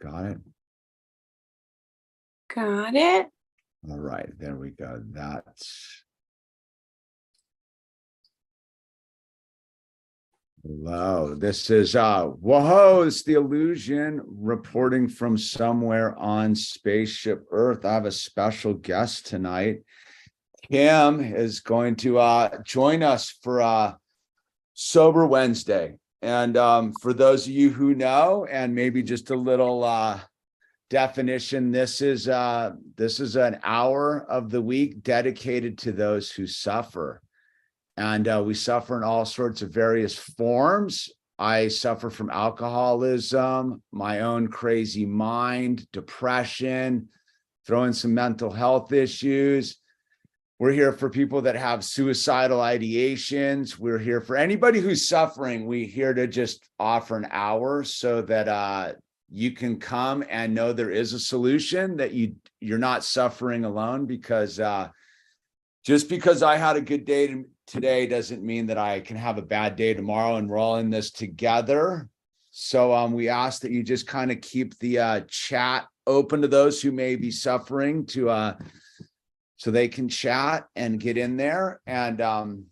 Got it? Got it. All right, there we go. That's hello. This is whoa, it's the illusion reporting from somewhere on spaceship Earth. I have a special guest tonight. Kim is going to join us for Sober Wednesday. And for those of you who know, and maybe just a little definition, this is an hour of the week dedicated to those who suffer. And we suffer in all sorts of various forms. I suffer from alcoholism, my own crazy mind, depression, throw in some mental health issues. We're here for people that have suicidal ideations. We're here for anybody who's suffering. We're here to just offer an hour so that you can come and know there is a solution, that you're not suffering alone, because just because I had a good day today doesn't mean that I can have a bad day tomorrow, and we're all in this together. So we ask that you just kind of keep the chat open to those who may be suffering, to so they can chat and get in there. And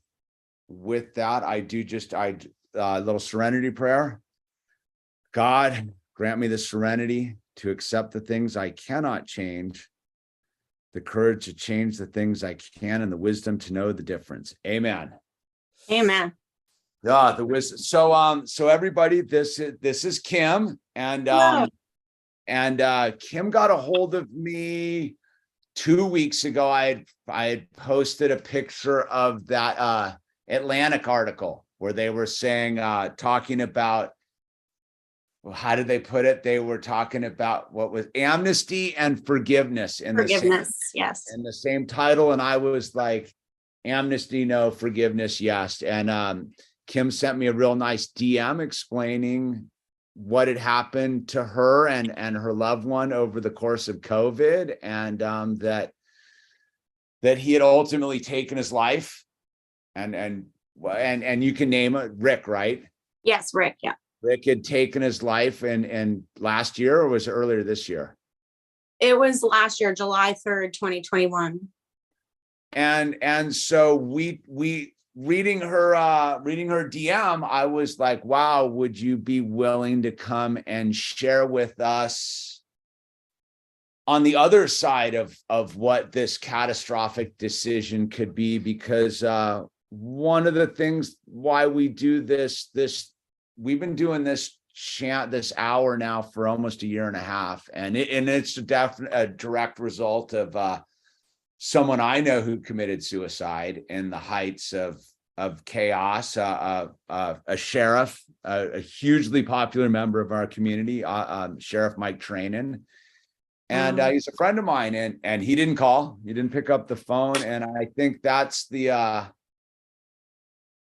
with that, I do just a little serenity prayer. God, grant me the serenity to accept the things I cannot change, the courage to change the things I can, and the wisdom to know the difference. Amen. Amen. The wisdom. So everybody, this is Kim, and Kim got a hold of me 2 weeks ago. I had posted a picture of that Atlantic article where they were saying, talking about, well, how did they put it? They were talking about what was amnesty and forgiveness in Yes. in the same title. And I was like, amnesty, no; forgiveness, yes. And Kim sent me a real nice DM explaining what had happened to her and her loved one over the course of COVID, and that he had ultimately taken his life, and you can name it, Rick, right? Yes, Rick. Yeah. Rick had taken his life in last year, or was it earlier this year? It was last year, July 3rd, 2021. And so we reading her DM, I was like, wow, would you be willing to come and share with us on the other side of what this catastrophic decision could be? Because one of the things why we do this, we've been doing this hour now for almost a year and a half, and it's a direct result of someone I know who committed suicide in the heights of chaos. A sheriff, a hugely popular member of our community, Sheriff Mike Trainin, and he's a friend of mine, and he didn't call, he didn't pick up the phone, and I think that's the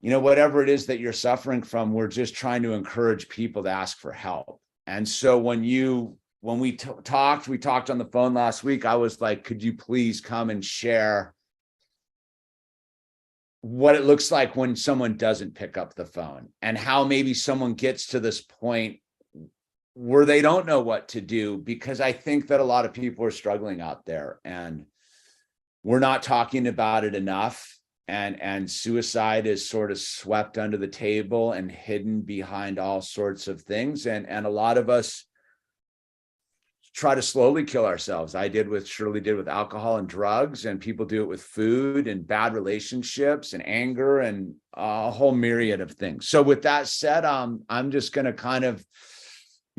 whatever it is that you're suffering from, we're just trying to encourage people to ask for help. And so when we talked on the phone last week, I was like, could you please come and share what it looks like when someone doesn't pick up the phone, and how maybe someone gets to this point where they don't know what to do, because I think that a lot of people are struggling out there, and we're not talking about it enough. And suicide is sort of swept under the table and hidden behind all sorts of things. And a lot of us try to slowly kill ourselves. Shirley did with alcohol and drugs, and people do it with food and bad relationships and anger and a whole myriad of things. So with that said, I'm just going to kind of,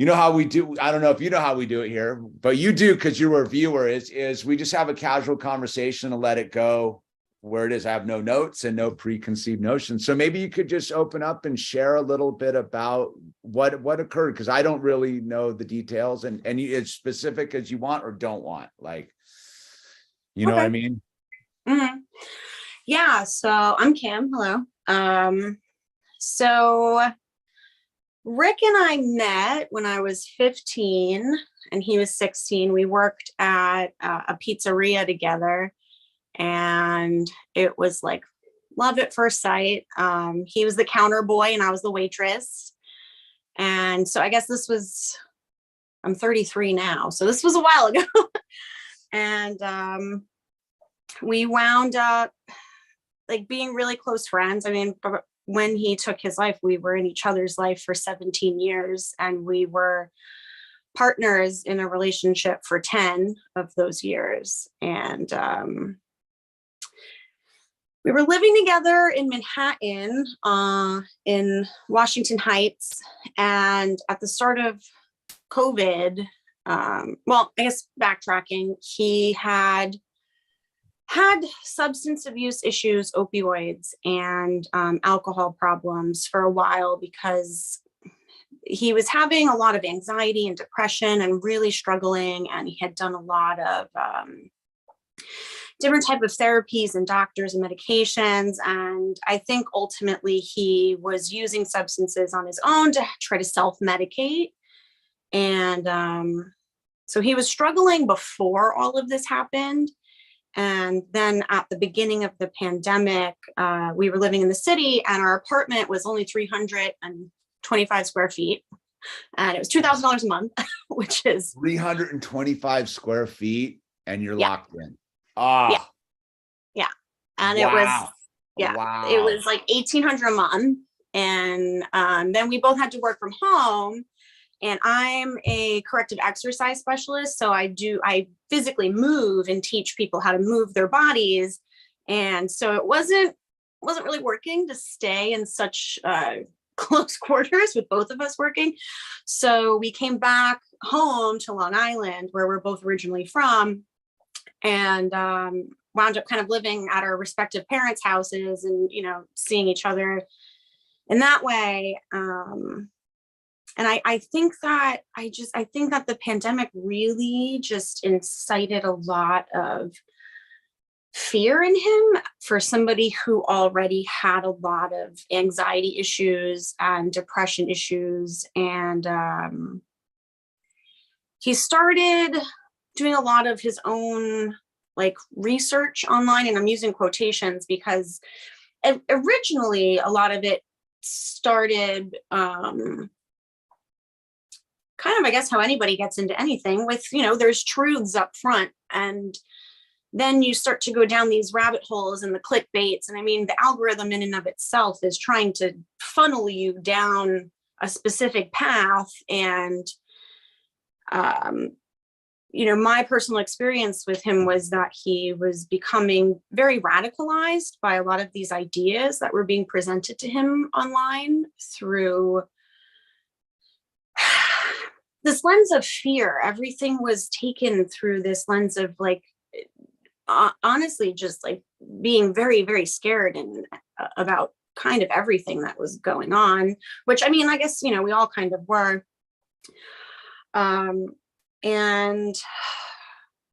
how we do, I don't know if you know how we do it here, but you do, because you're a viewer, is we just have a casual conversation and let it go where it is. I have no notes and no preconceived notions. So maybe you could just open up and share a little bit about what occurred, because I don't really know the details, and as specific as you want or don't want, like, you know what I mean? Mm-hmm. Yeah. So I'm Kim. Hello. So Rick and I met when I was 15 and he was 16. We worked at a pizzeria together, and it was like love at first sight. He was the counter boy and I was the waitress. And so I guess this was I'm 33 now. So this was a while ago. And we wound up like being really close friends. I mean, when he took his life, we were in each other's life for 17 years, and we were partners in a relationship for 10 of those years. And we were living together in Manhattan, in Washington Heights. And at the start of COVID, well, I guess backtracking, he had substance abuse issues, opioids, and alcohol problems for a while, because he was having a lot of anxiety and depression and really struggling. And he had done a lot of different type of therapies and doctors and medications. And I think ultimately he was using substances on his own to try to self-medicate. And so he was struggling before all of this happened. And then at the beginning of the pandemic, we were living in the city, and our apartment was only 325 square feet. And it was $2,000 a month, which is 325 square feet, and you're locked in. Yeah. And wow. It was, wow. It was like $1,800 a month. And then we both had to work from home. And I'm a corrective exercise specialist. So I physically move and teach people how to move their bodies. And so it wasn't really working to stay in such close quarters with both of us working. So we came back home to Long Island, where we're both originally from, and wound up kind of living at our respective parents' houses and, seeing each other in that way. And I think that the pandemic really just incited a lot of fear in him for somebody who already had a lot of anxiety issues and depression issues. And he started doing a lot of his own like research online, and I'm using quotations because originally a lot of it started kind of, I guess, how anybody gets into anything with, there's truths up front, and then you start to go down these rabbit holes and the clickbaits. And I mean, the algorithm in and of itself is trying to funnel you down a specific path. And, my personal experience with him was that he was becoming very radicalized by a lot of these ideas that were being presented to him online through this lens of fear. Everything was taken through this lens of like, honestly, just like being very, very scared and about kind of everything that was going on, which, I mean, I guess, we all kind of were. And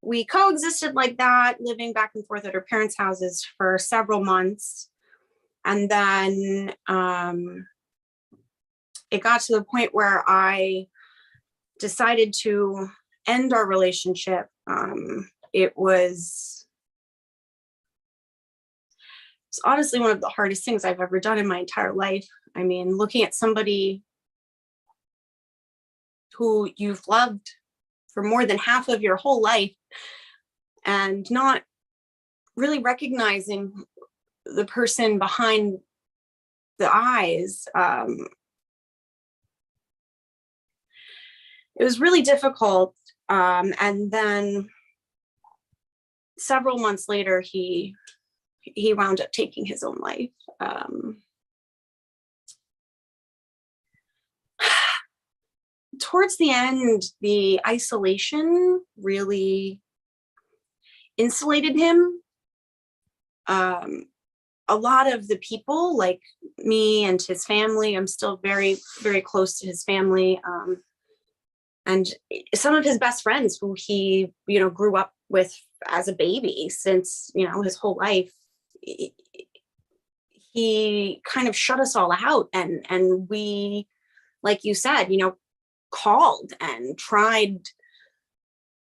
we coexisted like that, living back and forth at our parents' houses for several months. And then it got to the point where I decided to end our relationship. It was honestly one of the hardest things I've ever done in my entire life. I mean, looking at somebody who you've loved for more than half of your whole life and not really recognizing the person behind the eyes. It was really difficult. And then several months later, he wound up taking his own life. Towards the end, the isolation really insulated him. A lot of the people, like me and his family, I'm still very, very close to his family. And some of his best friends who he, grew up with as a baby since, his whole life, he kind of shut us all out. And we, like you said, called and tried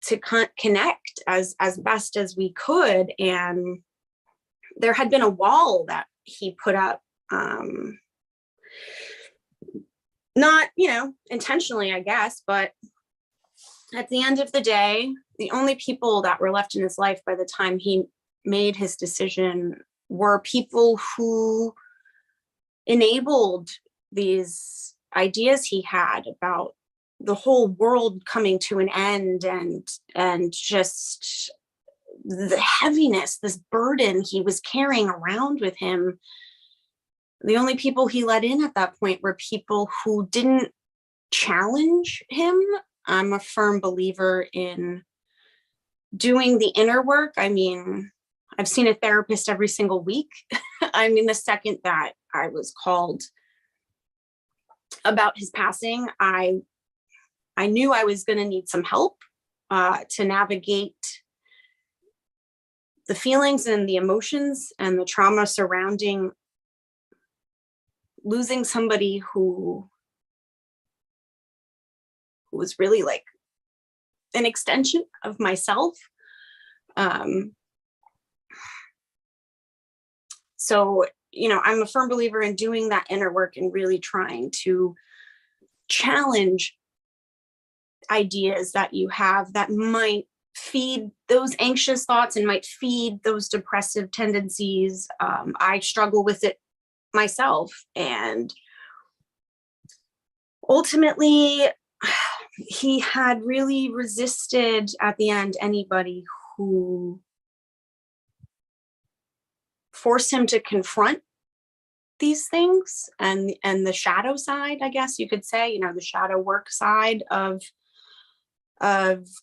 to connect as best as we could. And there had been a wall that he put up, not, intentionally, I guess, but at the end of the day, the only people that were left in his life by the time he made his decision were people who enabled these ideas he had about the whole world coming to an end, and just the heaviness, this burden he was carrying around with him. The only people he let in at that point were people who didn't challenge him. I'm a firm believer in doing the inner work. I mean, I've seen a therapist every single week. I mean, the second that I was called about his passing, I knew I was going to need some help to navigate the feelings and the emotions and the trauma surrounding losing somebody who was really like an extension of myself. So, you know, I'm a firm believer in doing that inner work and really trying to challenge ideas that you have that might feed those anxious thoughts and might feed those depressive tendencies. I struggle with it myself, and ultimately he had really resisted at the end anybody who forced him to confront these things and the shadow side, I guess you could say, you know, the shadow work side of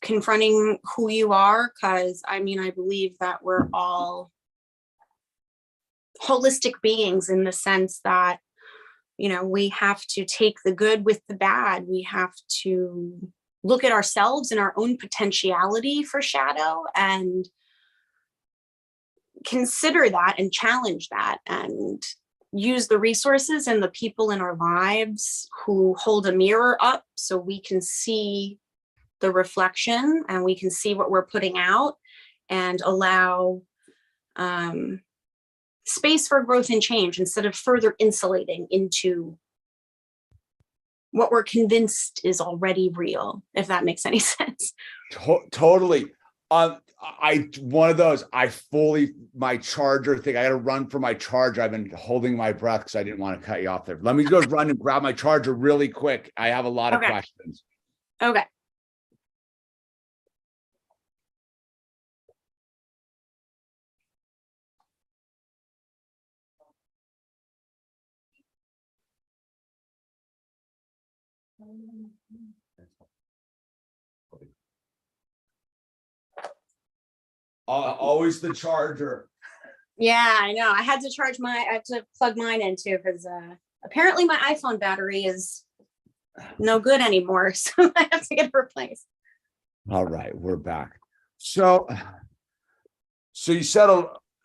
confronting who you are. Because I mean, I believe that we're all holistic beings in the sense that, you know, we have to take the good with the bad. We have to look at ourselves and our own potentiality for shadow and consider that and challenge that, and use the resources and the people in our lives who hold a mirror up so we can see the reflection and we can see what we're putting out, and allow space for growth and change instead of further insulating into what we're convinced is already real, if that makes any sense. Totally. One of those, my charger thing, I got to run for my charger. I've been holding my breath because I didn't want to cut you off there. Let me go run and grab my charger really quick. I have a lot of questions. Okay. Always the charger. Yeah, I know. I had to plug mine in too, because apparently my iPhone battery is no good anymore. So I have to get it replaced. All right, we're back. So you said,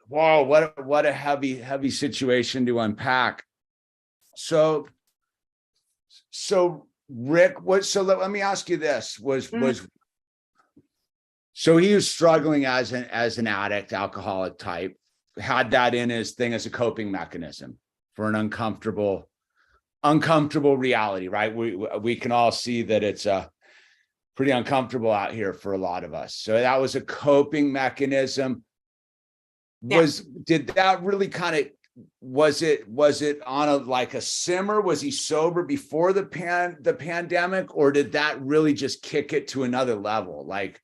wow, what a heavy situation to unpack. So Rick, let me ask you this, so he was struggling as an addict, alcoholic type, had that in his thing as a coping mechanism for an uncomfortable reality, right? We can all see that it's pretty uncomfortable out here for a lot of us. So that was a coping mechanism. Did that really kind of, was it on a simmer? Was he sober before the pandemic, or did that really just kick it to another level? Like,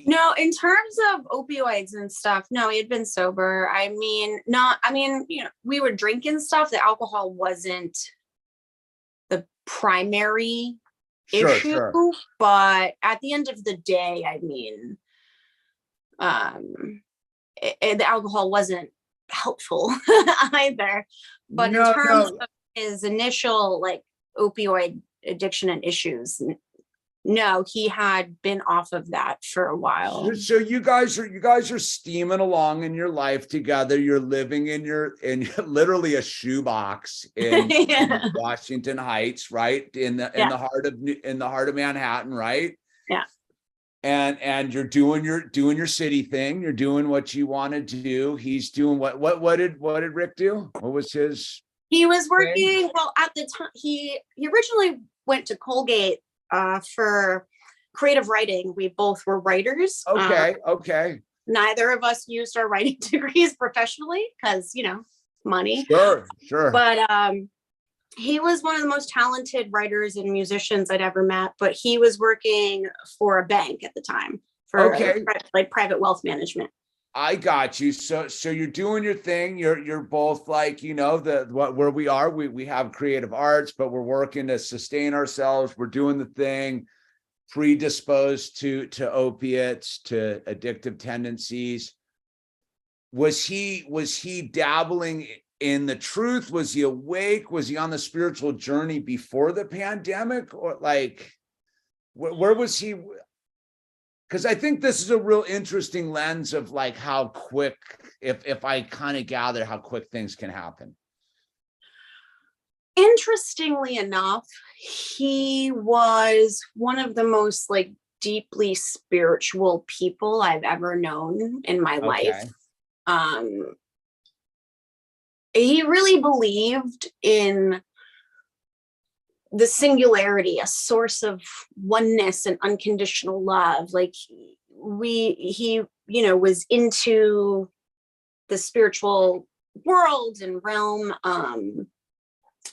no, in terms of opioids and stuff, no, he had been sober. You know, we were drinking stuff. The alcohol wasn't the primary issue, sure. But at the end of the day, I mean, the alcohol wasn't helpful either. But in terms of his initial like opioid addiction and issues, no, he had been off of that for a while. So you guys are steaming along in your life together. You're living in literally a shoebox in Washington Heights, right? In the heart of Manhattan, right? Yeah. And you're doing your city thing. You're doing what you want to do. He's doing what did Rick do? What was his? He was working. Well, at the time, he originally went to Colgate for creative writing. We both were writers. Okay. Neither of us used our writing degrees professionally because, money. Sure. But he was one of the most talented writers and musicians I'd ever met, but he was working for a bank at the time for like private wealth management. I got you. So you're doing your thing. You're both like, where we are, we have creative arts, but we're working to sustain ourselves. We're doing the thing, predisposed to opiates, to addictive tendencies. Was he dabbling in the truth? Was he awake? Was he on the spiritual journey before the pandemic? Or like, where was he? Because I think this is a real interesting lens of like how quick, if I kind of gather how quick things can happen. Interestingly enough, he was one of the most like deeply spiritual people I've ever known in my life. He really believed in the singularity, a source of oneness and unconditional love. Like he was into the spiritual world and realm.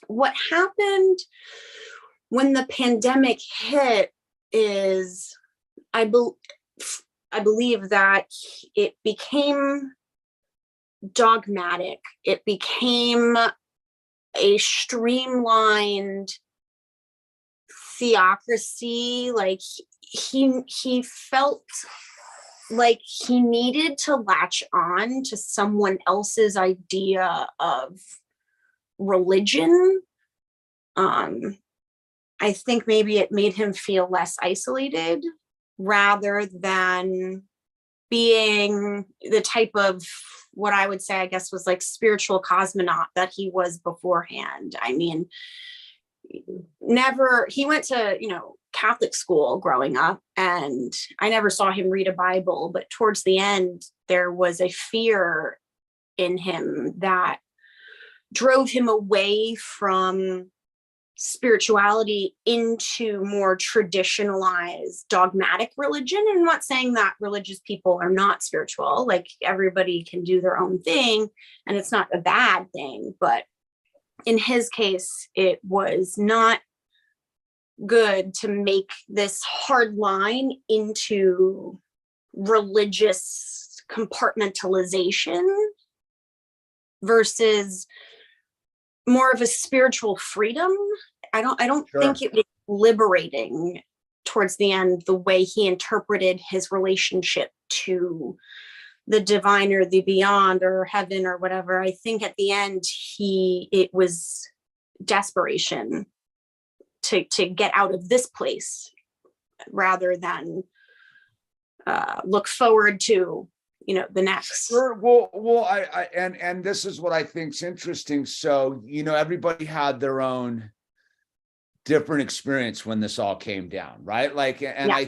What happened when the pandemic hit is I believe that it became dogmatic. It became a streamlined theocracy. Like he felt like he needed to latch on to someone else's idea of religion. I think maybe it made him feel less isolated rather than being the type of what I would say, I guess, was like spiritual cosmonaut that he was beforehand. I mean, he went to, Catholic school growing up, and I never saw him read a Bible, but towards the end, there was a fear in him that drove him away from spirituality into more traditionalized dogmatic religion. And I'm not saying that religious people are not spiritual, like everybody can do their own thing and it's not a bad thing, but in his case it was not good to make this hard line into religious compartmentalization versus more of a spiritual freedom. I don't think it was liberating towards the end, the way he interpreted his relationship to the divine or the beyond or heaven or whatever. I think at the end, it was desperation to get out of this place rather than look forward to the next. Sure. Well, and this is what I think is interesting. So, everybody had their own different experience when this all came down, right? Like, and yeah. I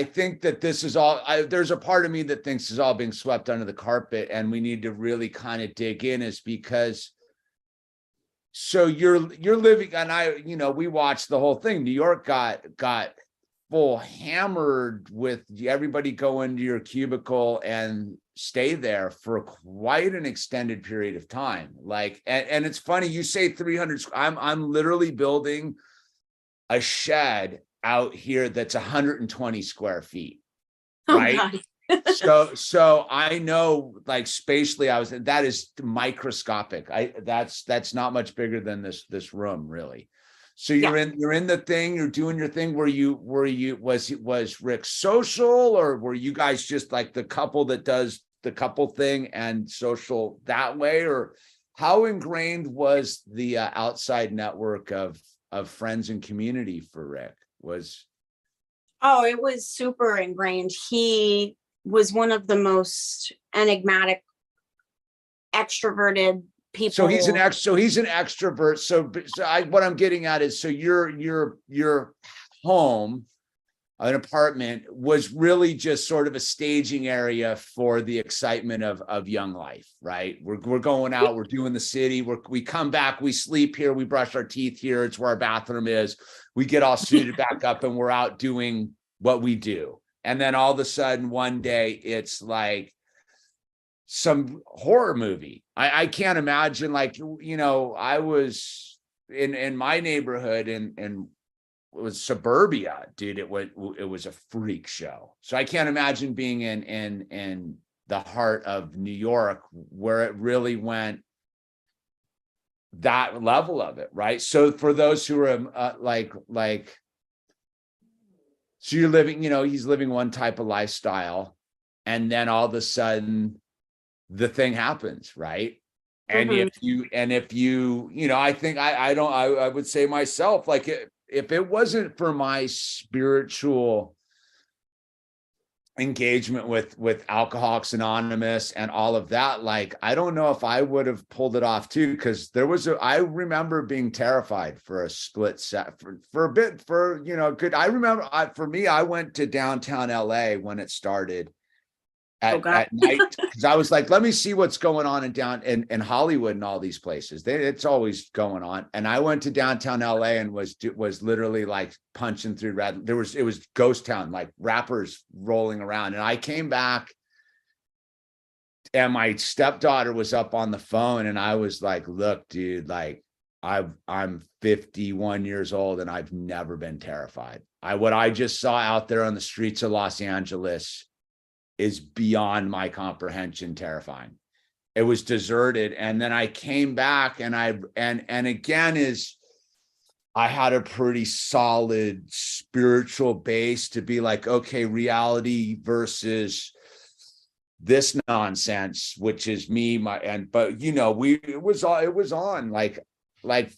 think that this is all, there's a part of me that thinks is all being swept under the carpet, and we need to really kind of dig in, is because, so you're living, and we watched the whole thing. New York got full hammered with everybody go into your cubicle and stay there for quite an extended period of time. Like, and it's funny, you say 300, I'm literally building a shed out here that's 120 square feet. Right. Oh, so I know, like, spatially, that is microscopic. That's not much bigger than this room, really. So you're in the thing, you're doing your thing. Was Rick social, or were you guys just like the couple that does the couple thing and social that way? Or how ingrained was the outside network of friends and community for Rick? It was super ingrained. He was one of the most enigmatic, extroverted people. So he's an extrovert. So what I'm getting at is, so you're home, an apartment was really just sort of a staging area for the excitement of young life, right? We're going out, we're doing the city, we come back, we sleep here, we brush our teeth here, it's where our bathroom is. We get all suited back up and we're out doing what we do. And then all of a sudden one day it's like some horror movie. I can't imagine, like, you know, I was in my neighborhood and it was suburbia, dude. It was a freak show. So I can't imagine being in the heart of New York where it really went that level of it, right? So for those who are so you're living, you know, he's living one type of lifestyle, and then all of a sudden the thing happens, right? And if you, you know, I think I would say myself, like, if it wasn't for my spiritual engagement with Alcoholics Anonymous and all of that, like, I don't know if I would have pulled it off too, because I remember being terrified for a split set for a bit, for, you know, good. I remember for me, I went to downtown LA when it started at night, because I was like, let me see what's going on in Hollywood and all these places. It's always going on. And I went to downtown LA and was literally like punching through red. It was ghost town, like rappers rolling around. And I came back and my stepdaughter was up on the phone and I was like, look, dude, like, I'm 51 years old and I've never been terrified. What I just saw out there on the streets of Los Angeles is beyond my comprehension terrifying. It was deserted. And then I came back and again I had a pretty solid spiritual base to be like, okay, reality versus this nonsense, which is me, but you know, it was on like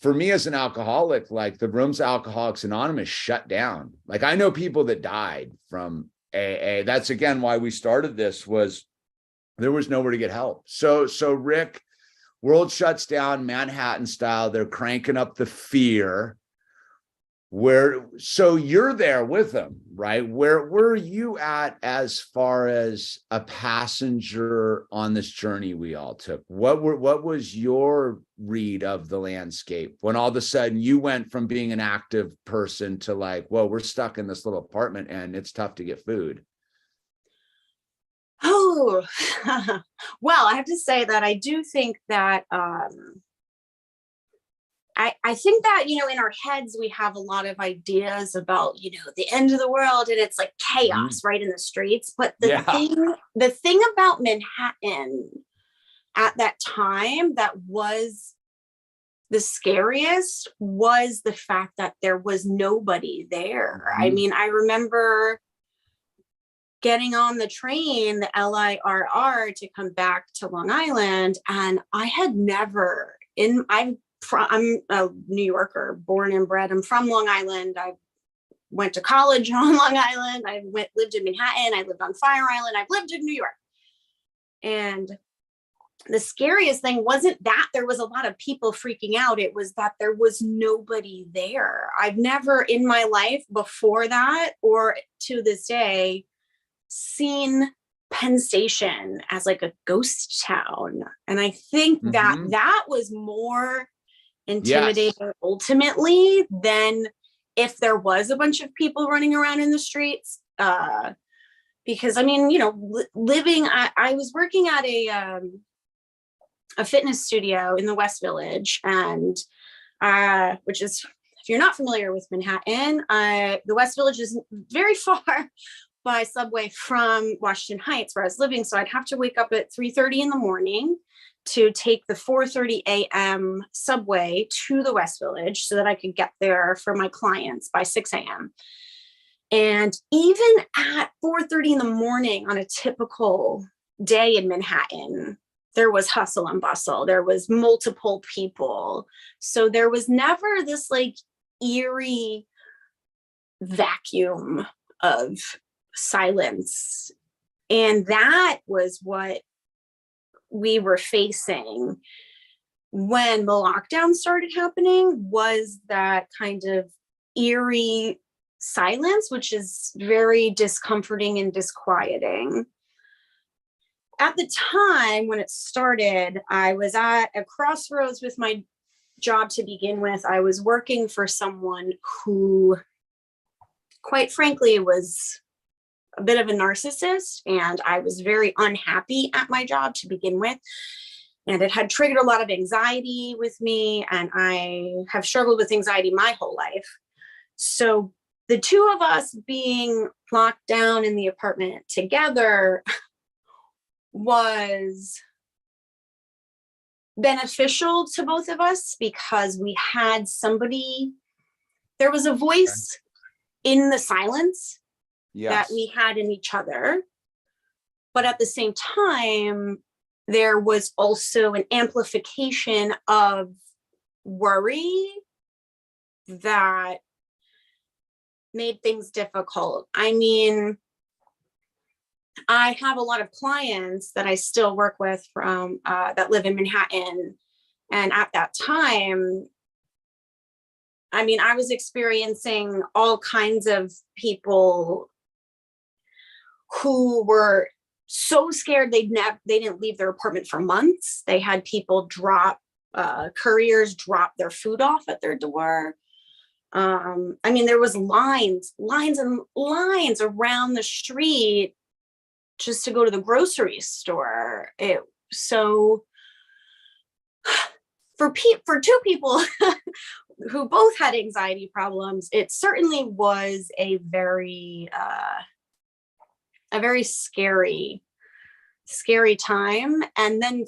for me as an alcoholic, like the rooms Alcoholics Anonymous shut down. Like I know people that died from AA. That's again why we started this, was there was nowhere to get help. So Rick, world shuts down Manhattan style. They're cranking up the fear. So you're there with them, right? Where are you at as far as a passenger on this journey we all took? What was your read of the landscape when all of a sudden you went from being an active person to like, whoa, we're stuck in this little apartment and it's tough to get food? Oh, well, I have to say that I do think that I think that, you know, in our heads, we have a lot of ideas about, you know, the end of the world and it's like chaos right in the streets. But the thing about Manhattan at that time that was the scariest was the fact that there was nobody there. I mean, I remember getting on the train, the LIRR, to come back to Long Island, and I had never I'm a New Yorker, born and bred. I'm from Long Island. I went to college on Long Island. I lived in Manhattan. I lived on Fire Island. I've lived in New York. And the scariest thing wasn't that there was a lot of people freaking out. It was that there was nobody there. I've never in my life before that or to this day seen Penn Station as like a ghost town. And I think that was more intimidating ultimately than if there was a bunch of people running around in the streets, because I mean, you know, I was working at a fitness studio in the West Village, and which is, if you're not familiar with Manhattan, the West Village is very far by subway from Washington Heights where I was living. So I'd have to wake up at 3:30 in the morning to take the 4:30 a.m. subway to the West Village so that I could get there for my clients by 6 a.m. And even at 4:30 in the morning on a typical day in Manhattan, there was hustle and bustle. There was multiple people. So there was never this like eerie vacuum of silence. And that was what we were facing when the lockdown started happening, was that kind of eerie silence, which is very discomforting and disquieting. At the time when it started, I was at a crossroads with my job to begin with. I was working for someone who, quite frankly, was a bit of a narcissist, and I was very unhappy at my job to begin with. And it had triggered a lot of anxiety with me, and I have struggled with anxiety my whole life. So the two of us being locked down in the apartment together was beneficial to both of us because we had somebody, there was a voice in the silence that we had in each other. But at the same time, there was also an amplification of worry that made things difficult. I mean, I have a lot of clients that I still work with from that live in Manhattan. And at that time, I mean, I was experiencing all kinds of people who were so scared they didn't leave their apartment for months. They had people couriers drop their food off at their door. I mean, there was lines and lines around the street just to go to the grocery store. So for two people who both had anxiety problems, it certainly was a very scary time. And then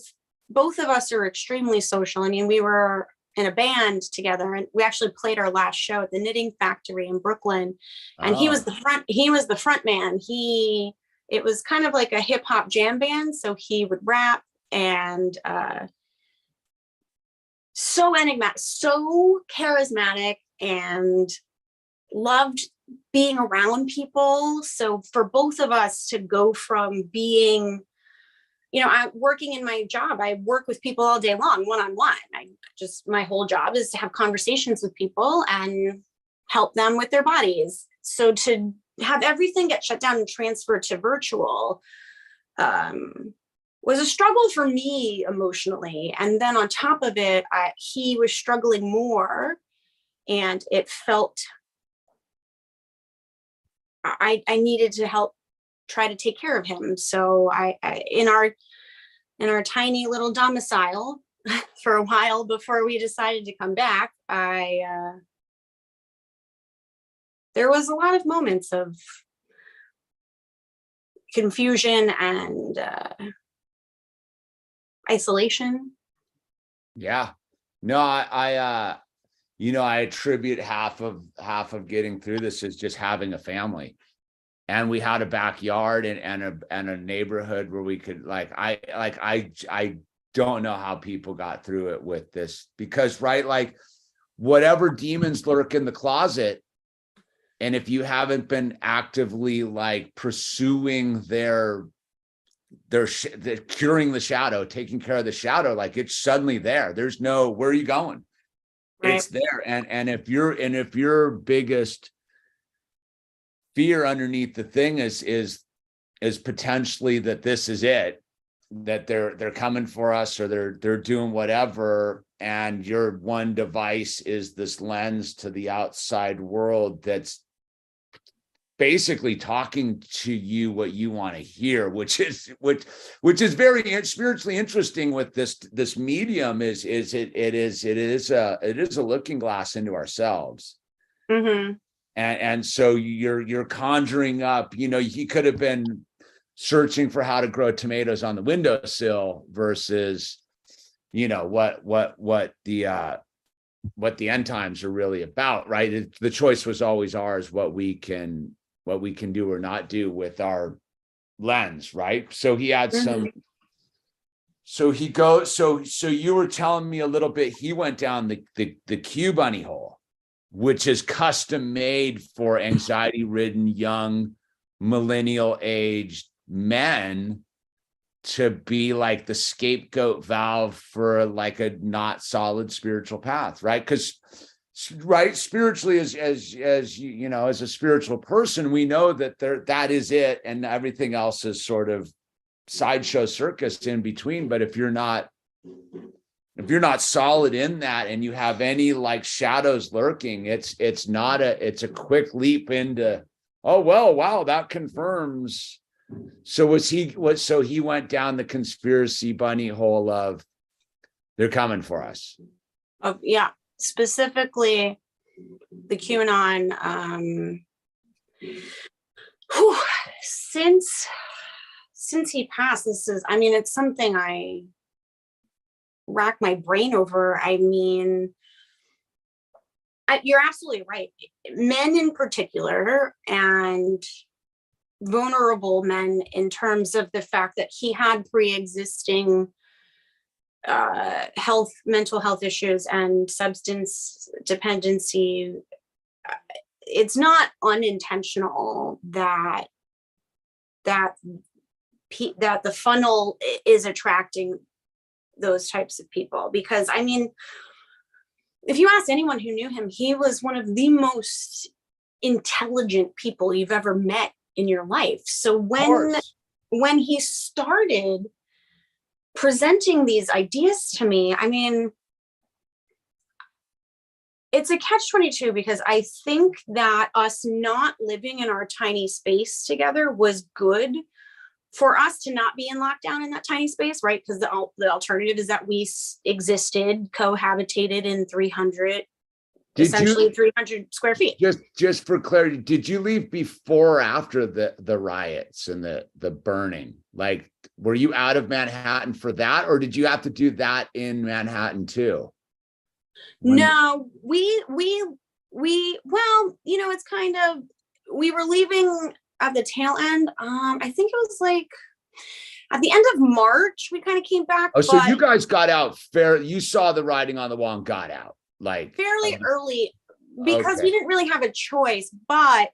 both of us are extremely social. I mean, we were in a band together, and we actually played our last show at the Knitting Factory in Brooklyn. And he was the front man. It was kind of like a hip hop jam band. So he would rap, and so enigmatic, so charismatic, and loved being around people. So for both of us to go from being, I'm working in my job, I work with people all day long, one-on-one. My whole job is to have conversations with people and help them with their bodies. So to have everything get shut down and transferred to virtual was a struggle for me emotionally. And then on top of it, he was struggling more, and it felt I needed to help try to take care of him. So I in our tiny little domicile for a while before we decided to come back, there was a lot of moments of confusion and isolation. Yeah. No, I attribute half of getting through this is just having a family. And we had a backyard and a neighborhood where we could I don't know how people got through it with this, because like whatever demons lurk in the closet, and if you haven't been actively like pursuing their curing the shadow, taking care of the shadow, like it's suddenly there. There's no, where are you going? Right. It's there. And if your biggest fear underneath the thing is potentially that this is it, that they're coming for us, or they're doing whatever, and your one device is this lens to the outside world that's basically talking to you what you want to hear, which is very spiritually interesting with this medium it is a looking glass into ourselves. Mm-hmm. And so you're conjuring up, he could have been searching for how to grow tomatoes on the windowsill versus, what the end times are really about, right? The choice was always ours, what we can do or not do with our lens, right? So he had some, so you were telling me a little bit, he went down the Q bunny hole, which is custom made for anxiety-ridden young millennial aged men to be like the scapegoat valve for like a not solid spiritual path, right? Because right? Spiritually, as you know, as a spiritual person, we know that that is it, and everything else is sort of sideshow circus in between. But if you're not solid in that, and you have any like shadows lurking, it's a quick leap into, oh well, wow, that confirms. So so he went down the conspiracy bunny hole of they're coming for us. Yeah, specifically the QAnon. Since he passed, it's something I rack my brain over. I mean, you're absolutely right. Men in particular, and vulnerable men, in terms of the fact that he had pre-existing mental health issues and substance dependency. It's not unintentional that the funnel is attracting those types of people, because I mean, if you ask anyone who knew him, he was one of the most intelligent people you've ever met in your life. So when he started presenting these ideas to me, I mean, it's a catch-22, because I think that us not living in our tiny space together was good for us to not be in lockdown in that tiny space, right? Because the alternative is that we existed, cohabitated in 300 square feet. Just for clarity, did you leave before or after the riots and the burning? Like, were you out of Manhattan for that, or did you have to do that in Manhattan too? No, we well, you know, it's kind of, we were leaving at the tail end. I think it was like at the end of March, we kind of came back. Oh, so you guys got out you saw the writing on the wall and got out like fairly early, because we didn't really have a choice, but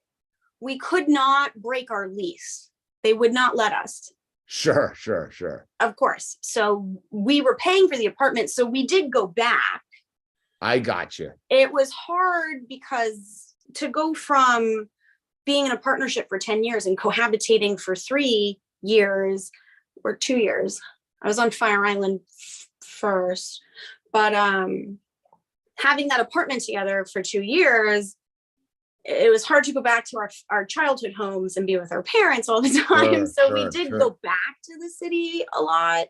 we could not break our lease. They would not let us. Sure. Of course. So we were paying for the apartment, so we did go back. I got you. It was hard, because to go from being in a partnership for 10 years and cohabitating for 3 years or 2 years. I was on Fire Island first, but having that apartment together for 2 years, it was hard to go back to our childhood homes and be with our parents all the time. We did go back to the city a lot.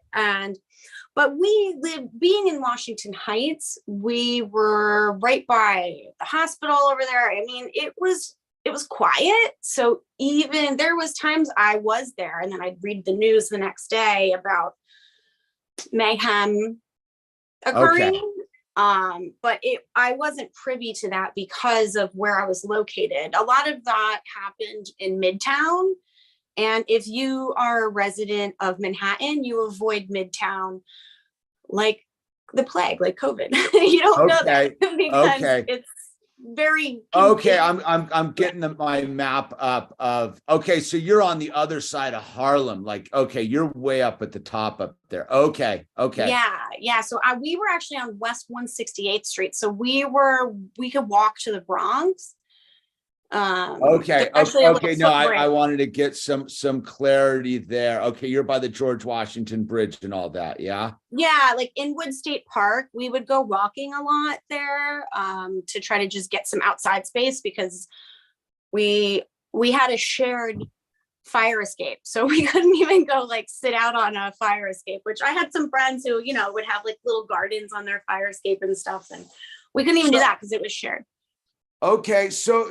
But we lived, being in Washington Heights, we were right by the hospital over there. I mean, it was quiet. So even there was times I was there, and then I'd read the news the next day about mayhem occurring. Okay. But I wasn't privy to that because of where I was located. A lot of that happened in Midtown. And if you are a resident of Manhattan, you avoid Midtown like the plague, like COVID. You don't know that, because it's very okay. I'm getting my map up of, okay, so you're on the other side of Harlem, like, okay, you're way up at the top up there. Okay. Yeah. So we were actually on West 168th Street, so we could walk to the Bronx. Okay. No, I wanted to get some clarity there. Okay, you're by the George Washington Bridge and all that. Yeah, like Inwood State Park, we would go walking a lot there to try to just get some outside space, because we had a shared fire escape, so we couldn't even go like sit out on a fire escape, which I had some friends who, you know, would have like little gardens on their fire escape and stuff, and we couldn't even do that because it was shared. Okay, so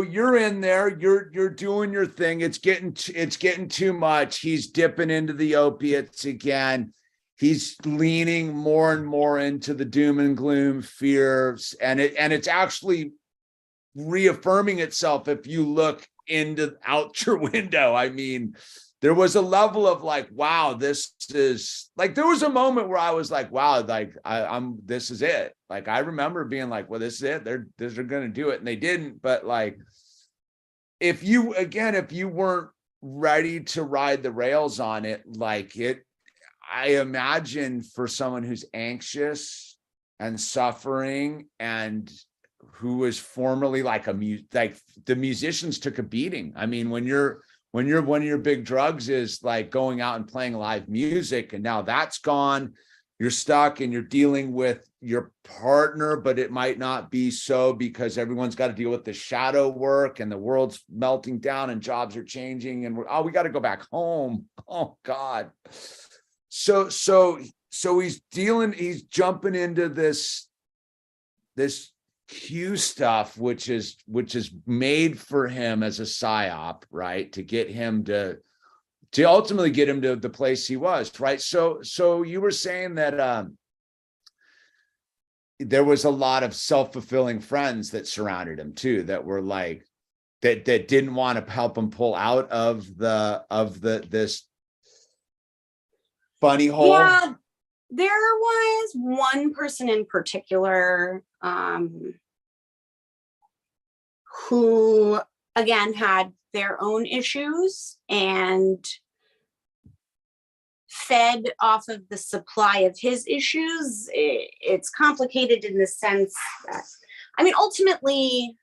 you're in there, you're doing your thing. It's getting too much. He's dipping into the opiates again. He's leaning more and more into the doom and gloom fears, and it's actually reaffirming itself if you look out your window. I mean, there was a level of like, wow, this is like, there was a moment where I was like, wow, like this is it. Like, I remember being like, well, this is it. They're going to do it. And they didn't. But like, if you weren't ready to ride the rails on it, like I imagine for someone who's anxious and suffering, and who was formerly like the musicians took a beating. I mean, when one of your big drugs is like going out and playing live music, and now that's gone, you're stuck and you're dealing with your partner, but it might not be so because everyone's got to deal with the shadow work and the world's melting down and jobs are changing and we got to go back home. Oh God. So he's jumping into this Q stuff, which is made for him as a psyop, right? To get him to ultimately get him to the place he was, right? So you were saying that there was a lot of self-fulfilling friends that surrounded him too, that were like that didn't want to help him pull out of this bunny hole. Yeah, there was one person in particular who again had their own issues and fed off of the supply of his issues. It's complicated in the sense that, I mean, ultimately,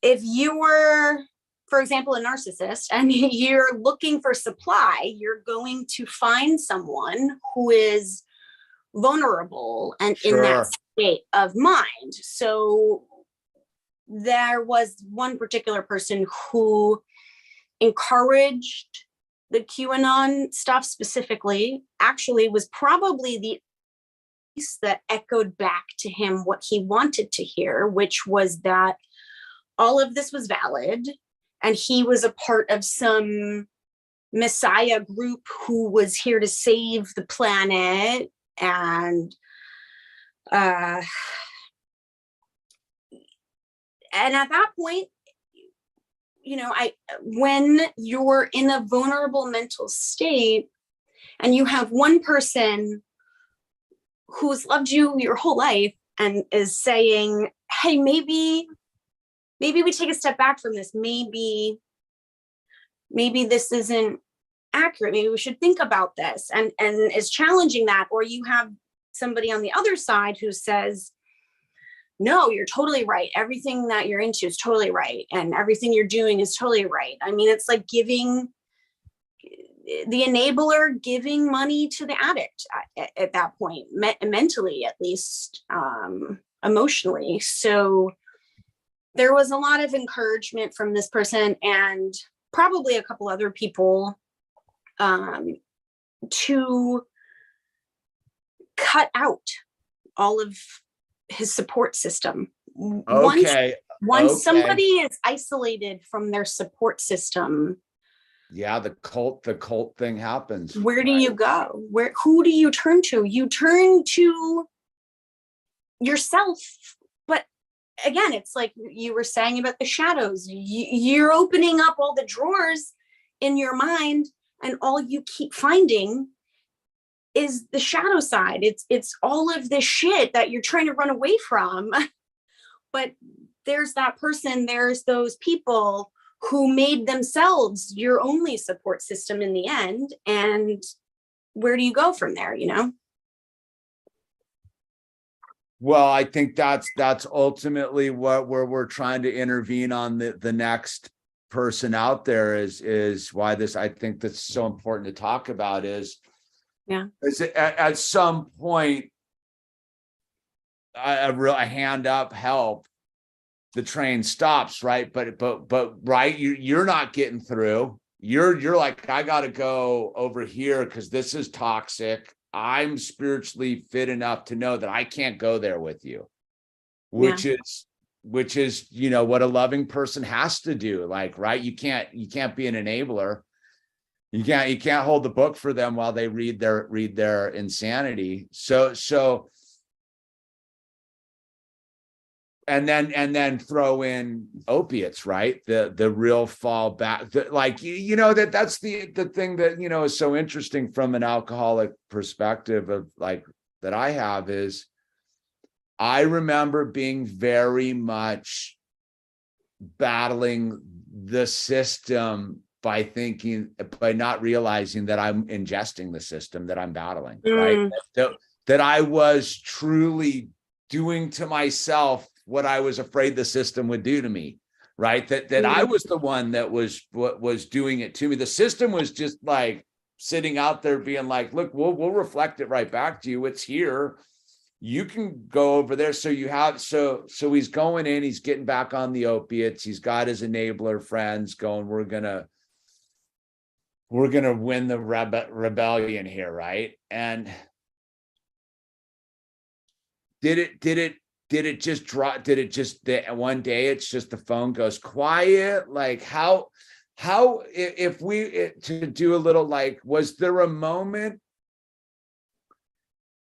if you were, for example, a narcissist and you're looking for supply, you're going to find someone who is vulnerable and in that state of mind. So there was one particular person who encouraged the QAnon stuff specifically, actually was probably the piece that echoed back to him what he wanted to hear, which was that all of this was valid and he was a part of some messiah group who was here to save the planet. And at that point, when you're in a vulnerable mental state and you have one person who's loved you your whole life and is saying, hey, maybe we take a step back from this. Maybe this isn't accurate. Maybe we should think about this, and is challenging that. Or you have somebody on the other side who says, no, you're totally right. Everything that you're into is totally right. And everything you're doing is totally right. I mean, it's like giving the enabler, giving money to the addict at that point, mentally, at least, emotionally. So there was a lot of encouragement from this person and probably a couple other people to cut out all of his support system. Okay. Once somebody is isolated from their support system, yeah, the cult thing happens. Where do you go? Who do you turn to? You turn to yourself. But again, it's like you were saying about the shadows. You're opening up all the drawers in your mind, and all you keep finding is the shadow side. It's all of this shit that you're trying to run away from. But there's that person, there's those people who made themselves your only support system in the end. And where do you go from there, Well, I think that's ultimately where we're trying to intervene on the next person out there is why this, I think that's so important to talk about is at some point a hand up help, the train stops, right? But right, you're not getting through. You're like, I gotta go over here because this is toxic. I'm spiritually fit enough to know that I can't go there with you, which is what a loving person has to do. Like, right, you can't be an enabler. You can't hold the book for them while they read their insanity. So and then throw in opiates, right? The real fallback, that's the thing that is so interesting from an alcoholic perspective of like that I have is I remember being very much battling the system by not realizing that I'm ingesting the system that I'm battling, right? That I was truly doing to myself what I was afraid the system would do to me, right? That I was the one that was doing it to me. The system was just like sitting out there being like, look, we'll reflect it right back to you. It's here. You can go over there. So he's going in, he's getting back on the opiates. He's got his enabler friends going, we're gonna win the rebellion here, right? And did it just drop? Did it just that one day it's just the phone goes quiet? Like how if we to do a little like, was there a moment?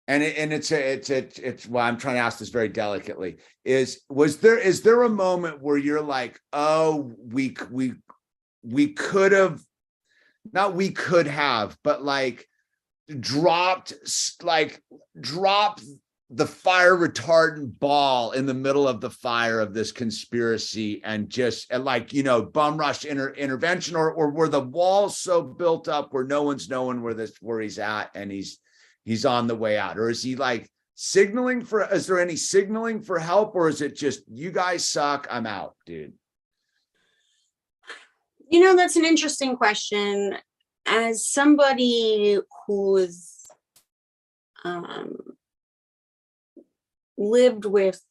And it's well, I'm trying to ask this very delicately. Is there a moment where you're like, oh, we could have, not we could have, but like dropped the fire retardant ball in the middle of the fire of this conspiracy and just like, bum rush intervention, or were the walls so built up where no one's knowing where he's at and he's on the way out? Or is he like signaling is there any signaling for help, or is it just, you guys suck, I'm out, dude? That's an interesting question. As somebody who's lived with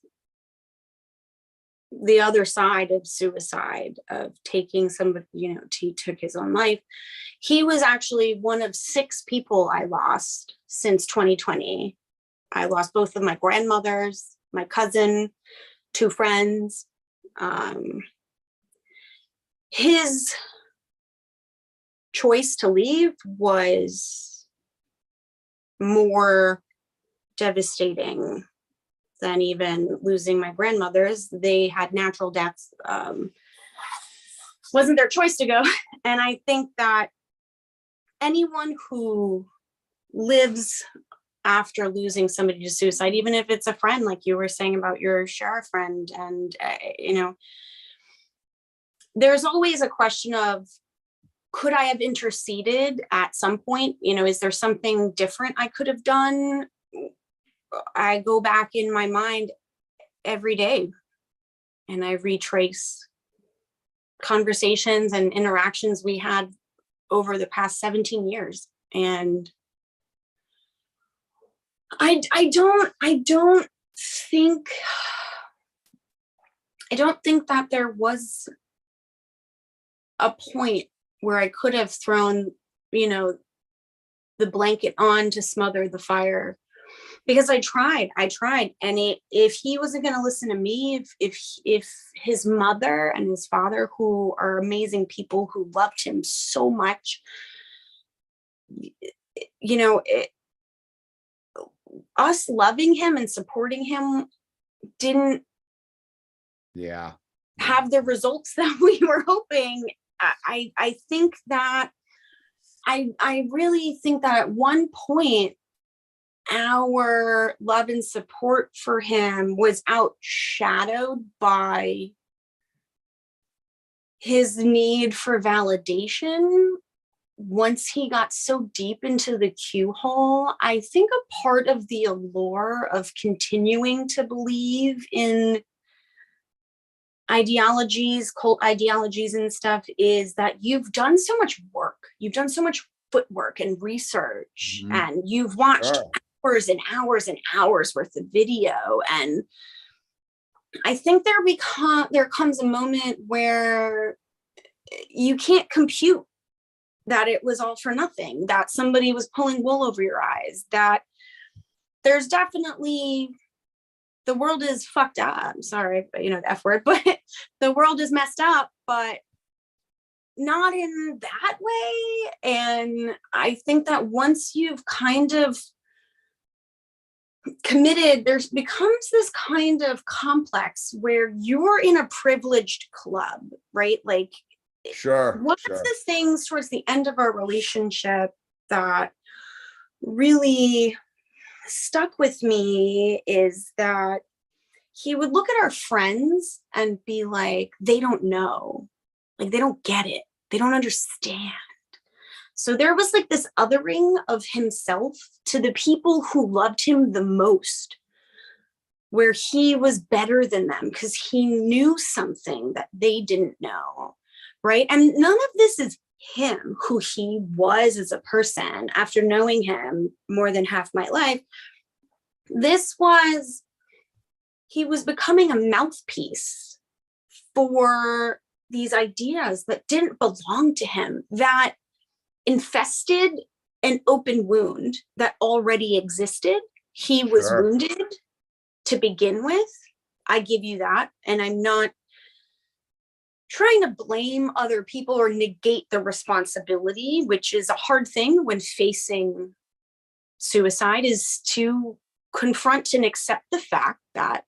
the other side of suicide, of taking somebody, he took his own life. He was actually one of 6 people I lost since 2020. I lost both of my grandmothers, my cousin, 2 friends. His choice to leave was more devastating than even losing my grandmothers. They had natural deaths. Wasn't their choice to go. And I think that anyone who lives after losing somebody to suicide, even if it's a friend, like you were saying about your sheriff friend, and there's always a question of, could I have interceded at some point? Is there something different I could have done? I go back in my mind every day and I retrace conversations and interactions we had over the past 17 years. And I don't think that there was a point where I could have thrown, the blanket on to smother the fire, because I tried. And if he wasn't going to listen to me, if his mother and his father, who are amazing people who loved him so much, us loving him and supporting him didn't have the results that we were hoping. I think that I really think that at one point our love and support for him was outshadowed by his need for validation. Once he got so deep into the Q hole, I think a part of the allure of continuing to believe in ideologies, cult ideologies and stuff, is that you've done so much work. You've done so much footwork and research, and you've watched hours and hours and hours worth of video. And I think there comes a moment where you can't compute that it was all for nothing, that somebody was pulling wool over your eyes, that there's definitely, the world is fucked up. Sorry, the F word, but the world is messed up, but not in that way. And I think that once you've kind of committed, there's becomes this kind of complex where you're in a privileged club, right? Like, one of the things towards the end of our relationship that really stuck with me is that he would look at our friends and be like, they don't know, like they don't get it, They don't understand. So there was like this othering of himself to the people who loved him the most, where he was better than them because he knew something that they didn't know, right? And none of this is him, who he was as a person after knowing him more than half my life. He was becoming a mouthpiece for these ideas that didn't belong to him, that infested an open wound that already existed. He was wounded to begin with. I give you that. And I'm not trying to blame other people or negate the responsibility, which is a hard thing when facing suicide, is to confront and accept the fact that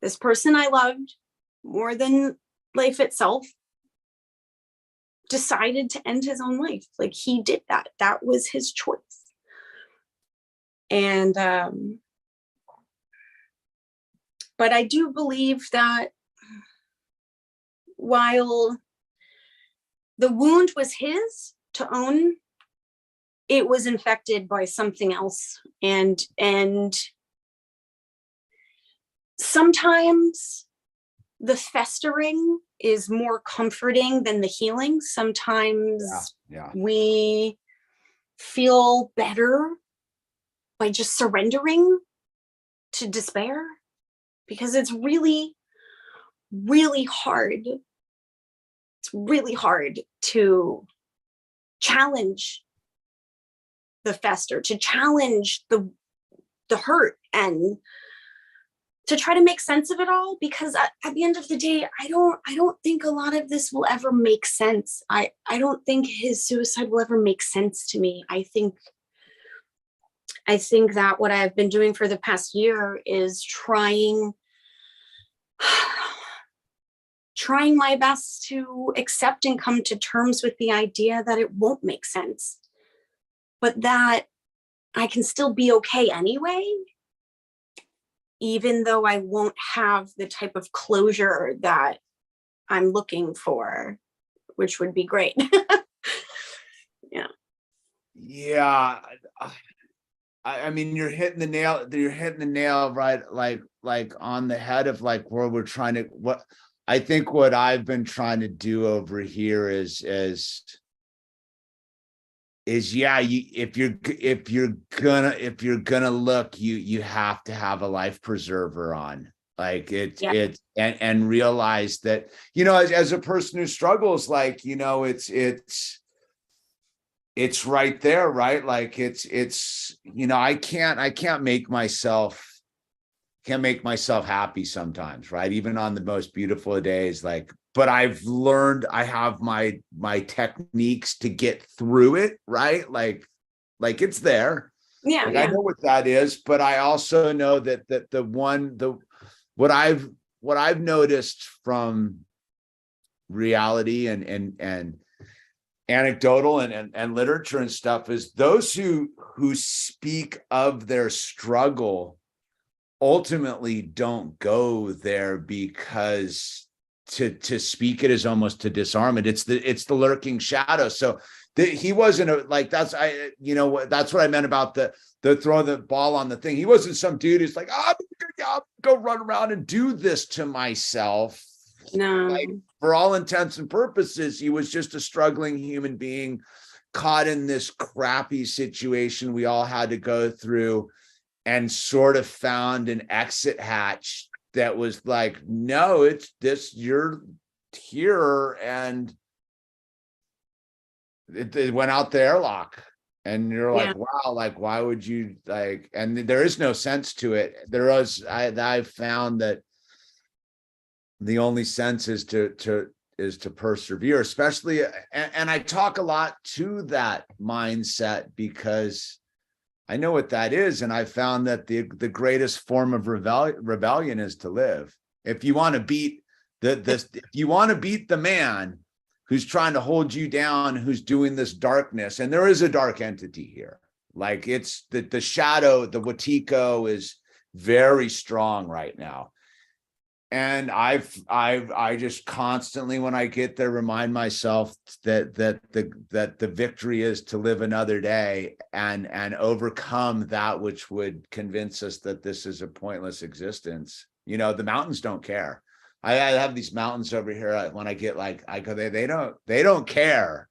this person I loved more than life itself decided to end his own life. Like, he did that. That was his choice. And, but I do believe that while the wound was his to own, it was infected by something else. And sometimes the festering is more comforting than the healing. Sometimes we feel better by just surrendering to despair, because it's really, really hard. It's really hard to challenge the fester, to challenge the hurt, and to try to make sense of it all, because at the end of the day, I don't think a lot of this will ever make sense. I don't think his suicide will ever make sense to me. I think that what I've been doing for the past year is trying my best to accept and come to terms with the idea that it won't make sense, but that I can still be okay anyway, even though I won't have the type of closure that I'm looking for, which would be great. Yeah. Yeah. I mean, you're hitting the nail right, like on the head of like where we're trying to, what I've been trying to do over here is yeah, if you're gonna look, you have to have a life preserver on, like it's and realize that, as a person who struggles, like, it's right there, right? Like it's I can't make myself happy sometimes, right? Even on the most beautiful of days, like, but I've learned, I have my techniques to get through it, right? Like it's there. Yeah. Like, I know what that is, but I also know that what I've noticed from reality and anecdotal and literature and stuff is those who speak of their struggle ultimately don't go there, because to speak it is almost to disarm it. It's the lurking shadow. So he wasn't that's what I meant about the throw the ball on the thing. He wasn't some dude who's like, I'll go run around and do this to myself. No. Like, for all intents and purposes, he was just a struggling human being caught in this crappy situation we all had to go through, and sort of found an exit hatch that was like, no, it's this, you're here. And it went out the airlock, and you're like, wow, like, why would you, like, and there is no sense to it. I've found that the only sense is to persevere, especially, and I talk a lot to that mindset because I know what that is. And I found that the greatest form of rebellion is to live. If you want to beat if you want to beat the man who's trying to hold you down, who's doing this darkness, and there is a dark entity here. Like, it's the shadow, the Watiko is very strong right now. And I just constantly, when I get there, remind myself that the victory is to live another day and overcome that which would convince us that this is a pointless existence. You know, the mountains don't care. I have these mountains over here. When I get like, I go, they don't care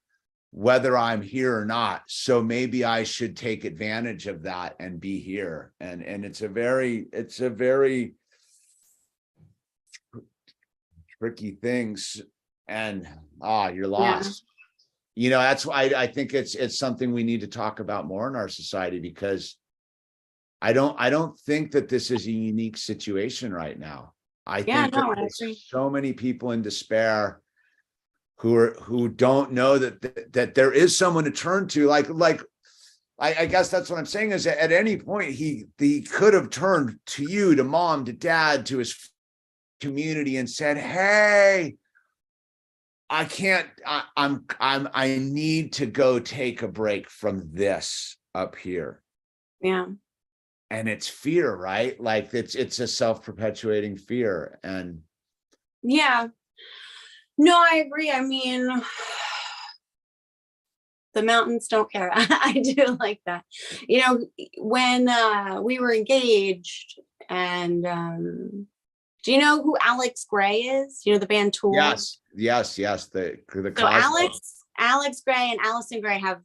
whether I'm here or not. So maybe I should take advantage of that and be here. And it's a very tricky things, and you're lost. You know, that's why I think it's something we need to talk about more in our society, because I don't think that this is a unique situation right now. I think that there's so many people in despair who don't know that there is someone to turn to. Like I guess that's what I'm saying, is that at any point he could have turned to you, to mom, to dad, to his community, and said, hey, I need to go take a break from this up here. Yeah. And it's fear, right? Like it's a self-perpetuating fear. And yeah, no, I agree. I mean, the mountains don't care. I do like that. You know, when we were engaged, and do you know who Alex Gray is? You know, the band Tool? Yes. The so Alex Gray and Allison Gray have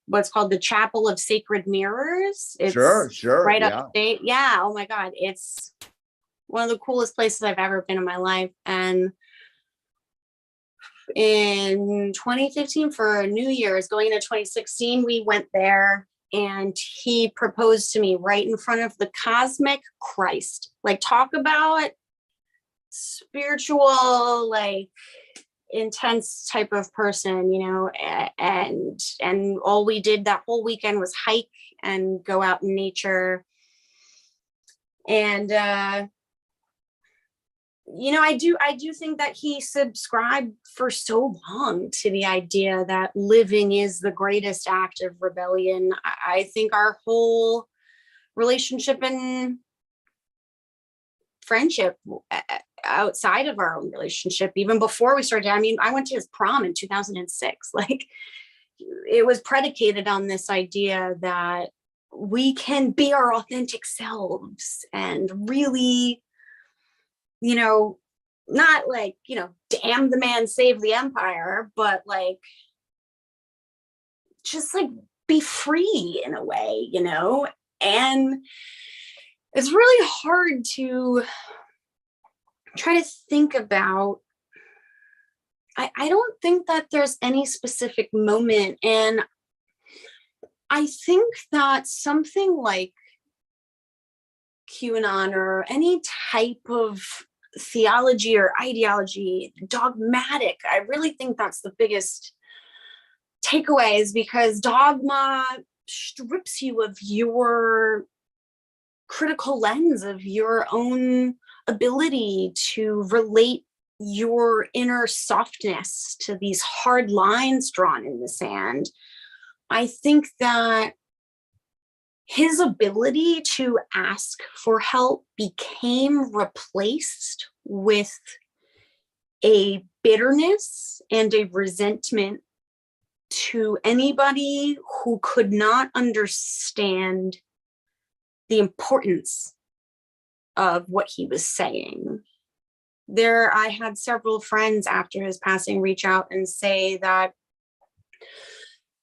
what's called the Chapel of Sacred Mirrors. It's sure. Right upstate. Yeah. Oh my God. It's one of the coolest places I've ever been in my life. And in 2015, for New Year's, going into 2016, we went there, and he proposed to me right in front of the cosmic Christ. Like, talk about spiritual, like, intense type of person, you know. And all we did that whole weekend was hike and go out in nature. And you know, I do think that he subscribed for so long to the idea that living is the greatest act of rebellion. I think our whole relationship and friendship outside of our own relationship, even before we started, I mean, I went to his prom in 2006. Like, it was predicated on this idea that we can be our authentic selves and really, you know, not like, you know, damn the man, save the empire, but like, just like be free in a way, you know. And it's really hard to try to think about. I don't think that there's any specific moment. And I think that something like QAnon or any type of theology or ideology, dogmatic, I really think that's the biggest takeaway, is because dogma strips you of your critical lens, of your own ability to relate your inner softness to these hard lines drawn in the sand. I think that his ability to ask for help became replaced with a bitterness and a resentment to anybody who could not understand the importance of what he was saying. I had several friends after his passing reach out and say that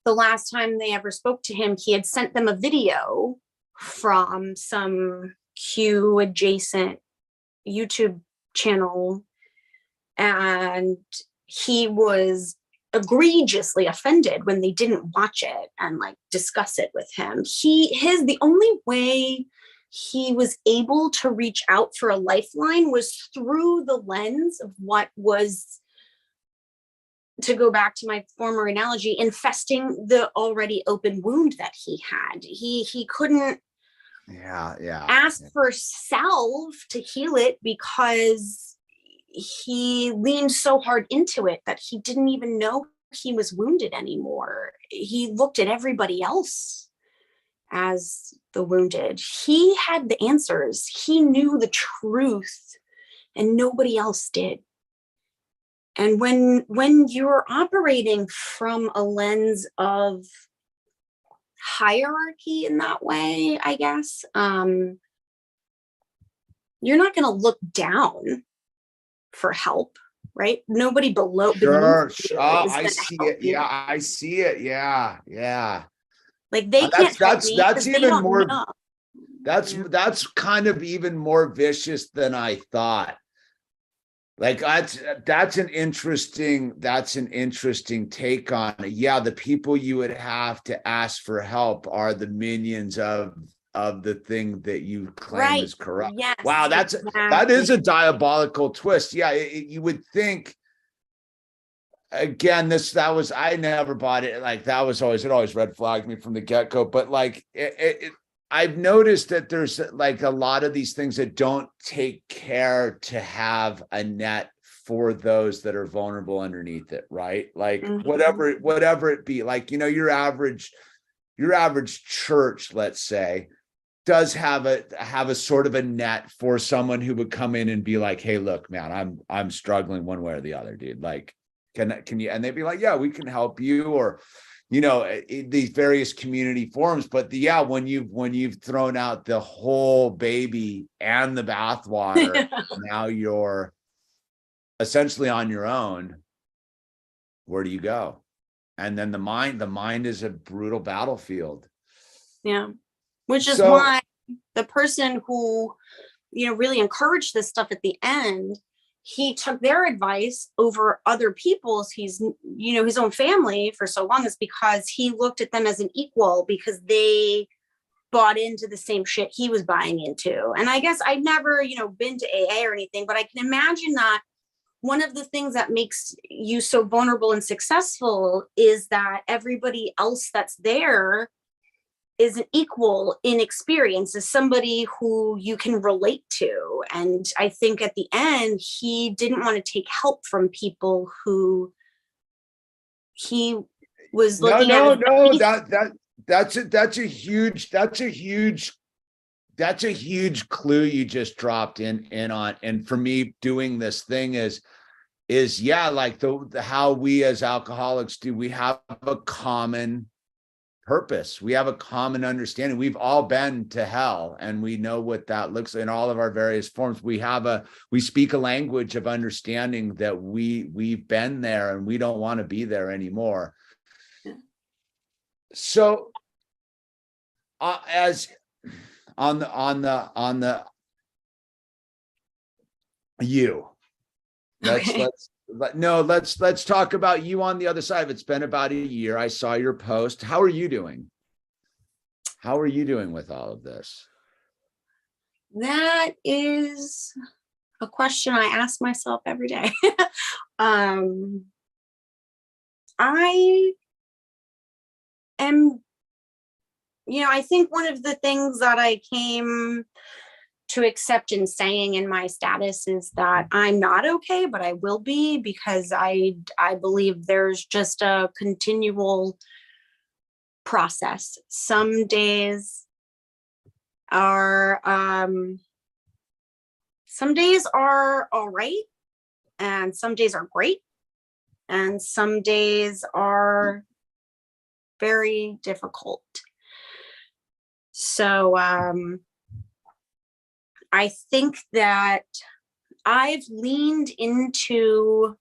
the last time they ever spoke to him, he had sent them a video from some Q adjacent YouTube channel, and he was egregiously offended when they didn't watch it and like discuss it with him. The only way he was able to reach out for a lifeline was through the lens of what was, to go back to my former analogy, infesting the already open wound that he had. He couldn't ask for salve to heal it, because he leaned so hard into it that he didn't even know he was wounded anymore. He looked at everybody else as the wounded. He had the answers. He knew the truth, and nobody else did. And when you're operating from a lens of hierarchy in that way, I guess, you're not going to look down for help, right? Nobody below. Sure. I see it. Yeah, I see it. Yeah. Like they can't help me that's even more know. that's kind of even more vicious than I thought. Like that's an interesting take on it. Yeah, the people you would have to ask for help are the minions of the thing that you claim is corrupt. Yes, wow, that is a diabolical twist. Yeah, you would think. Again, I never bought it. Like it always red flagged me from the get-go. But like I've noticed that there's like a lot of these things that don't take care to have a net for those that are vulnerable underneath it, right? Like whatever it be, like, your average church, let's say, does have a sort of a net for someone who would come in and be like, hey, look, man, I'm struggling one way or the other, dude. Like, can you, and they'd be like, yeah, we can help you, or these various community forums. But when you've thrown out the whole baby and the bathwater, now you're essentially on your own. Where do you go? And then the mind is a brutal battlefield. Yeah, which is why the person who really encouraged this stuff at the end, he took their advice over other people's. He's his own family for so long, is because he looked at them as an equal, because they bought into the same shit he was buying into. And I guess I've never been to AA or anything, but I can imagine that one of the things that makes you so vulnerable and successful is that everybody else that's there is an equal in experience, is somebody who you can relate to. And I think at the end, he didn't want to take help from people who he was looking at. That's a huge clue you just dropped in on. And for me, doing this thing is like the how we as alcoholics do. We have a common purpose. We have a common understanding. We've all been to hell, and we know what that looks like in all of our various forms. We speak a language of understanding that we've been there, and we don't want to be there anymore. So as on the you, let's talk about you on the other side. It's been about a year. I saw your post. How are you doing? How are you doing with all of this? That is a question I ask myself every day. I am, I think one of the things that I came to accept and saying in my status is that I'm not okay, but I will be, because I believe there's just a continual process. Some days are all right, and some days are great, and some days are very difficult. So I think that I've leaned into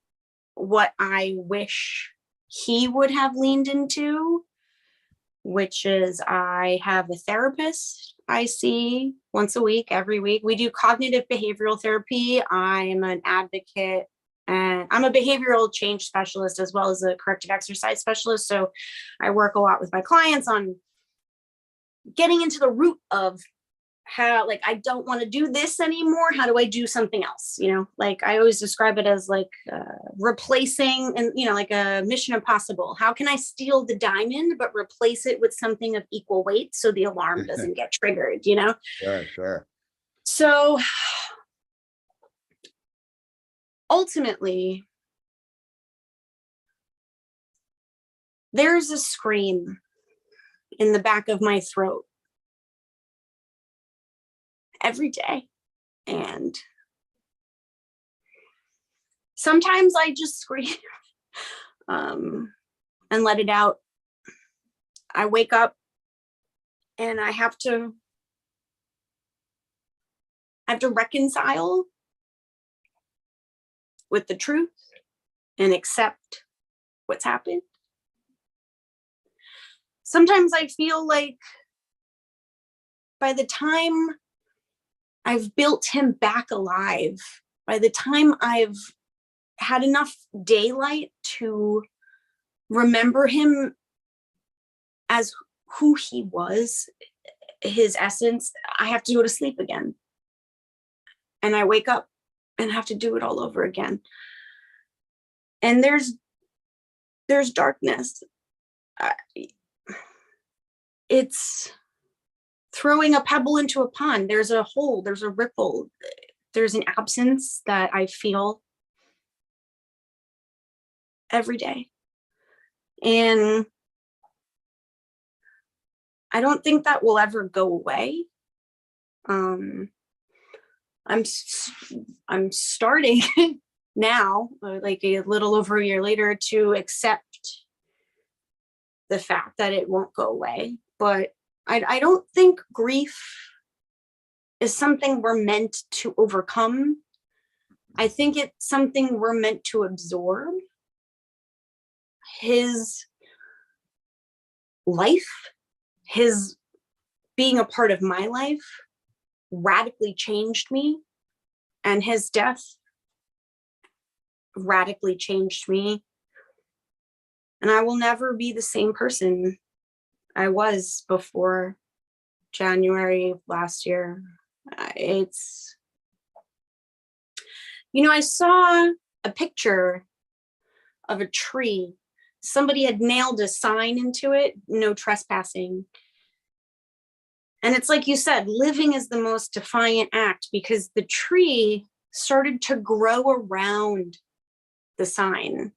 what I wish he would have leaned into, which is I have a therapist I see once a week, every week. We do cognitive behavioral therapy. I am an advocate, and I'm a behavioral change specialist as well as a corrective exercise specialist. So I work a lot with my clients on getting into the root of how, like, I don't want to do this anymore. How do I do something else? Like I always describe it as like replacing, and like a Mission Impossible. How can I steal the diamond but replace it with something of equal weight so the alarm doesn't get triggered? Sure. So ultimately, there's a scream in the back of my throat every day, and sometimes I just scream and let it out. I wake up and I have to reconcile with the truth and accept what's happened. Sometimes I feel like by the time I've built him back alive, by the time I've had enough daylight to remember him as who he was, his essence, I have to go to sleep again. And I wake up and have to do it all over again. And there's darkness. It's throwing a pebble into a pond. There's a hole, there's a ripple, there's an absence that I feel every day. And I don't think that will ever go away. I'm starting now, like a little over a year later, to accept the fact that it won't go away. But I don't think grief is something we're meant to overcome. I think it's something we're meant to absorb. His life, his being a part of my life radically changed me, and his death radically changed me. And I will never be the same person I was before January of last year. It's, I saw a picture of a tree. Somebody had nailed a sign into it, no trespassing. And it's like you said, living is the most defiant act, because the tree started to grow around the sign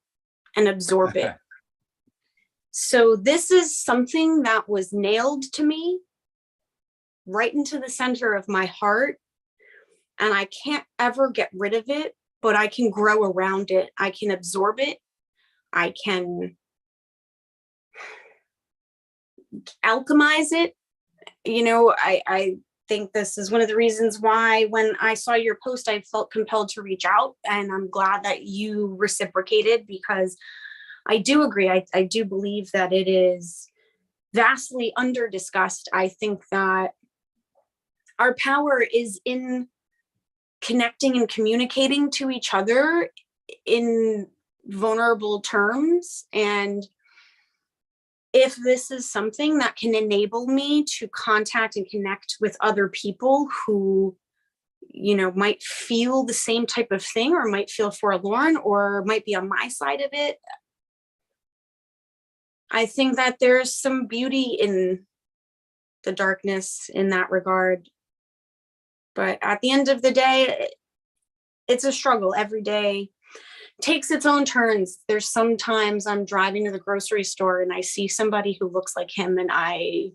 and absorb it. So this is something that was nailed to me right into the center of my heart. And I can't ever get rid of it, but I can grow around it. I can absorb it. I can alchemize it. I think this is one of the reasons why when I saw your post, I felt compelled to reach out, and I'm glad that you reciprocated, because I do agree. I do believe that it is vastly under discussed. I think that our power is in connecting and communicating to each other in vulnerable terms. And if this is something that can enable me to contact and connect with other people who, might feel the same type of thing, or might feel forlorn, or might be on my side of it, I think that there's some beauty in the darkness in that regard. But at the end of the day, it's a struggle. Every day takes its own turns. There's sometimes I'm driving to the grocery store and I see somebody who looks like him, and I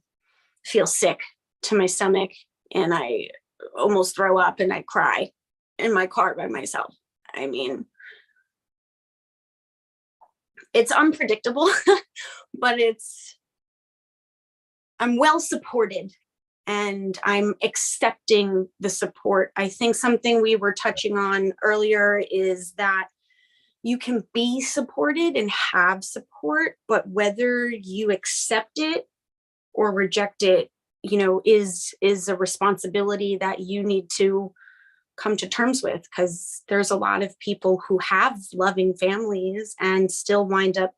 feel sick to my stomach, and I almost throw up, and I cry in my car by myself. I mean, it's unpredictable, but I'm well supported, and I'm accepting the support. I think something we were touching on earlier is that you can be supported and have support, but whether you accept it or reject it, is a responsibility that you need to come to terms with, because there's a lot of people who have loving families and still wind up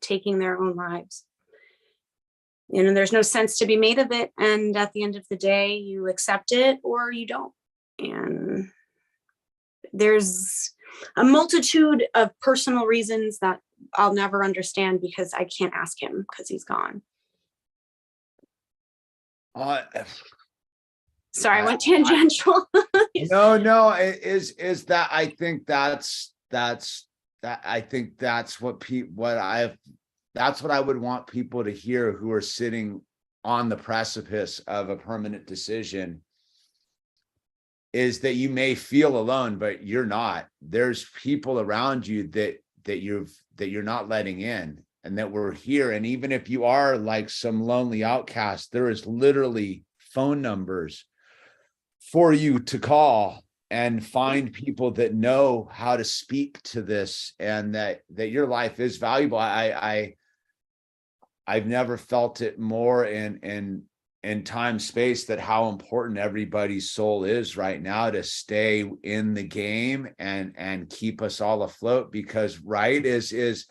taking their own lives. There's no sense to be made of it. And at the end of the day, you accept it or you don't. And there's a multitude of personal reasons that I'll never understand, because I can't ask him, because he's gone. Sorry, I went tangential. No, is that I think that's I think that's what that's what I would want people to hear who are sitting on the precipice of a permanent decision, is that you may feel alone, but you're not. There's people around you that you're not letting in, and that we're here. And even if you are like some lonely outcast, there is literally phone numbers for you to call and find people that know how to speak to this, and that your life is valuable. I've never felt it more in time space, that how important everybody's soul is right now to stay in the game and keep us all afloat. Because is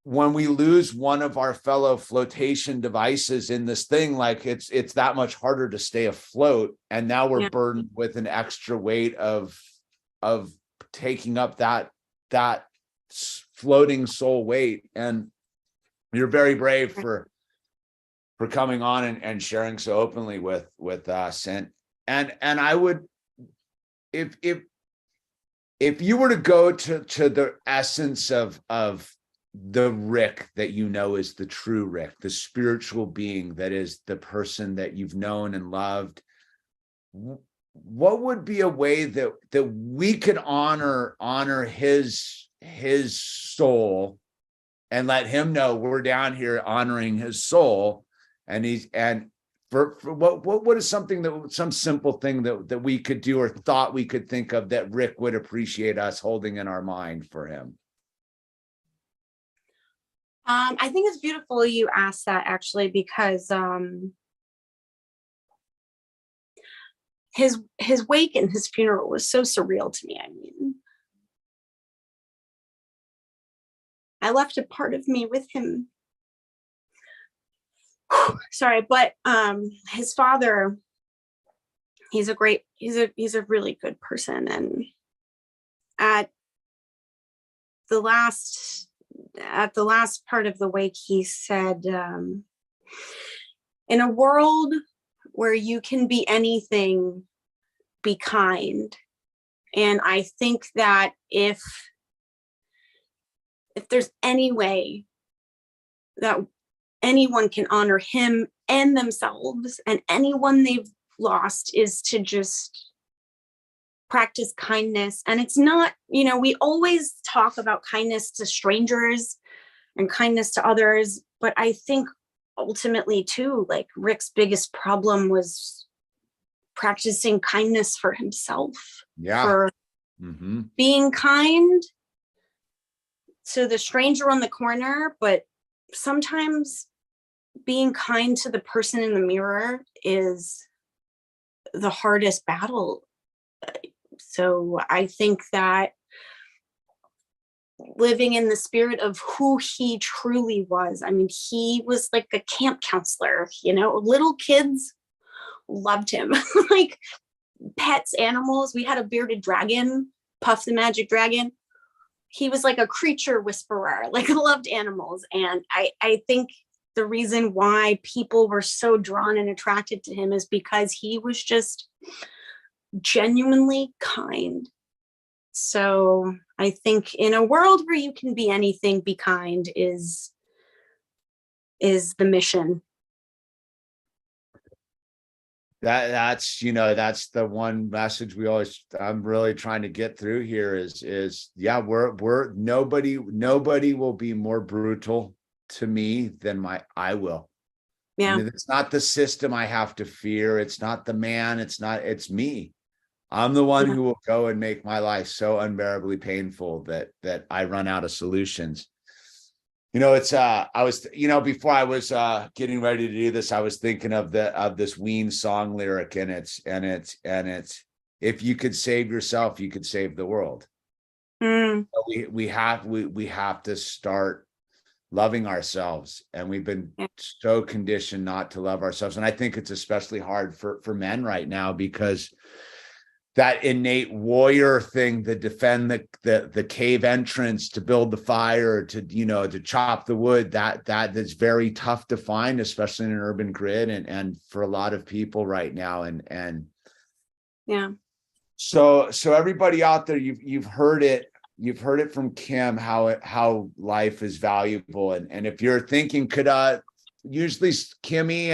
when we lose one of our fellow flotation devices in this thing, like it's that much harder to stay afloat. And now we're burdened with an extra weight of taking up that floating soul weight. And you're very brave for coming on and sharing so openly with us. And I would, if you were to go to the essence of the Rick that you know is the true Rick, the spiritual being that is the person that you've known and loved, what would be a way that we could honor his soul and let him know we're down here honoring his soul? And for what is some simple thing that we could do or thought we could think of that Rick would appreciate us holding in our mind for him? I think it's beautiful you asked that, actually, because his wake and his funeral was so surreal to me. I mean, I left a part of me with him. Sorry, but his father, he's a really good person. And at the last part of the wake, he said, in a world where you can be anything, be kind. And I think that if there's any way that anyone can honor him and themselves and anyone they've lost, is to just practice kindness. And it's not, we always talk about kindness to strangers and kindness to others, but I think ultimately too, like, Rick's biggest problem was practicing kindness for himself, for being kind to the stranger on the corner. But sometimes being kind to the person in the mirror is the hardest battle. So I think that living in the spirit of who he truly was, I mean, he was like a camp counselor, little kids loved him. Like pets, animals. We had a bearded dragon, Puff the Magic Dragon. He was like a creature whisperer, like loved animals. And I think the reason why people were so drawn and attracted to him is because he was just genuinely kind. So I think in a world where you can be anything, be kind is the mission. That's the one message I'm really trying to get through here is we're nobody will be more brutal to me than I will. Yeah. I mean, it's not the system I have to fear. It's not the man. It's me. I'm the one who will go and make my life so unbearably painful that I run out of solutions. I was, before I was getting ready to do this, I was thinking of this Ween song lyric, and it's if you could save yourself, you could save the world. We have to start loving ourselves, and we've been so conditioned not to love ourselves. And I think it's especially hard for men right now, because that innate warrior thing, to defend the cave entrance, to build the fire, to chop the wood, that is very tough to find, especially in an urban grid and for a lot of people right now. And yeah. So everybody out there, you've heard it from Kim, how life is valuable. And if you're thinking, usually Kimmy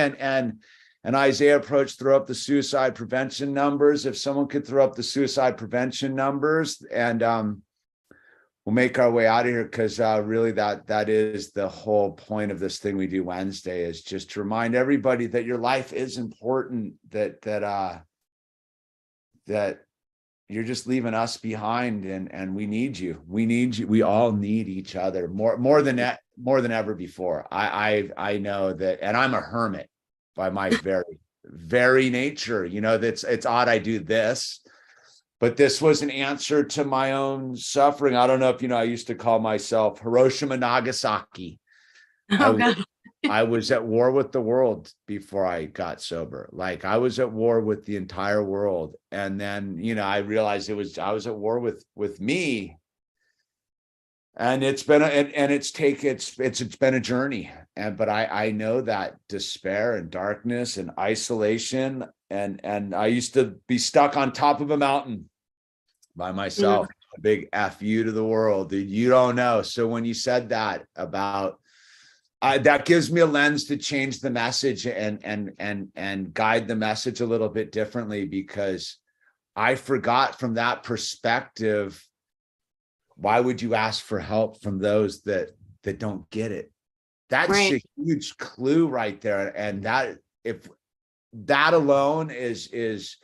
And Isaiah approached, throw up the suicide prevention numbers. If someone could throw up the suicide prevention numbers, and we'll make our way out of here, because really that is the whole point of this thing we do Wednesday, is just to remind everybody that your life is important, that you're just leaving us behind, and we need you. We need you. We all need each other more than ever before. I know that, and I'm a hermit by my very nature. It's odd I do this, but this was an answer to my own suffering. I don't know if I used to call myself Hiroshima Nagasaki. Oh, God. I was at war with the world before I got sober. Like, I was at war with the entire world. And then, I realized I was at war with me. And it's been it's been a journey. But I know that despair and darkness and isolation, and I used to be stuck on top of a mountain by myself. A big F you to the world, dude. You don't know. So when you said that about that, gives me a lens to change the message and guide the message a little bit differently, because I forgot from that perspective. Why would you ask for help from those that don't get it? That's right. A huge clue right there. And that, if that alone is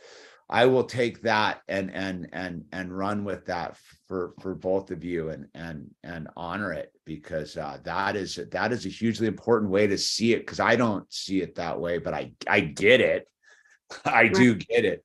I will take that and run with that for both of you, and honor it, because that is a hugely important way to see it, because I don't see it that way, but I get it. I do get it.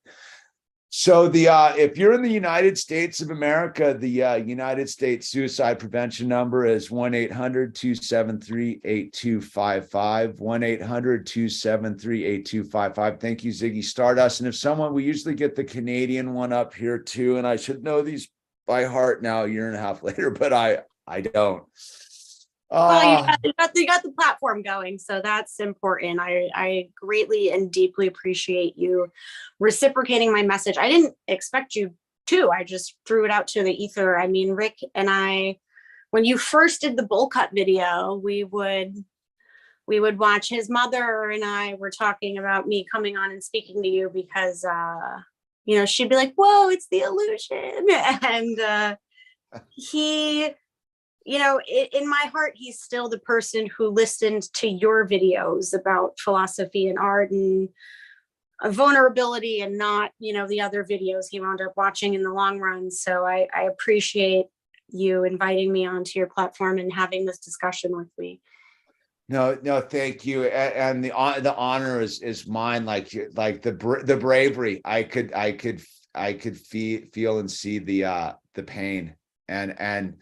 So if you're in the United States of America, the United States suicide prevention number is 1-800-273-8255, 1-800-273-8255. Thank you, Ziggy Stardust. And if we usually get the Canadian one up here too, and I should know these by heart now a year and a half later, but I don't. Well, you got the platform going, so that's important. I greatly and deeply appreciate you reciprocating my message. I didn't expect you to. I just threw it out to the ether. I mean, Rick and I, when you first did the bowl cut video, we would watch. His mother and I were talking about me coming on and speaking to you, because she'd be like, "Whoa, it's the illusion," and he. In my heart, he's still the person who listened to your videos about philosophy and art and vulnerability, and not, the other videos he wound up watching in the long run. So I appreciate you inviting me onto your platform and having this discussion with me. No, thank you. And the honor is mine. Like the bravery, I could feel and see the pain, and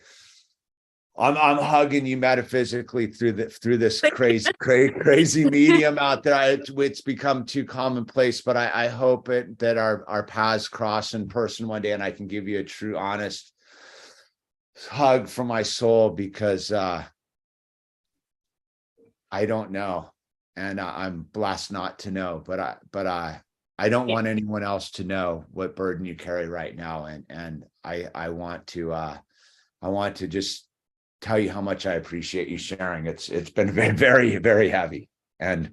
I'm hugging you metaphysically through this crazy medium out there. It's become too commonplace, but I hope that our paths cross in person one day, and I can give you a true, honest hug from my soul, because I don't know, and I'm blessed not to know, but I don't want anyone else to know what burden you carry right now, and I want to just tell you how much I appreciate you sharing. It's been very, very heavy, and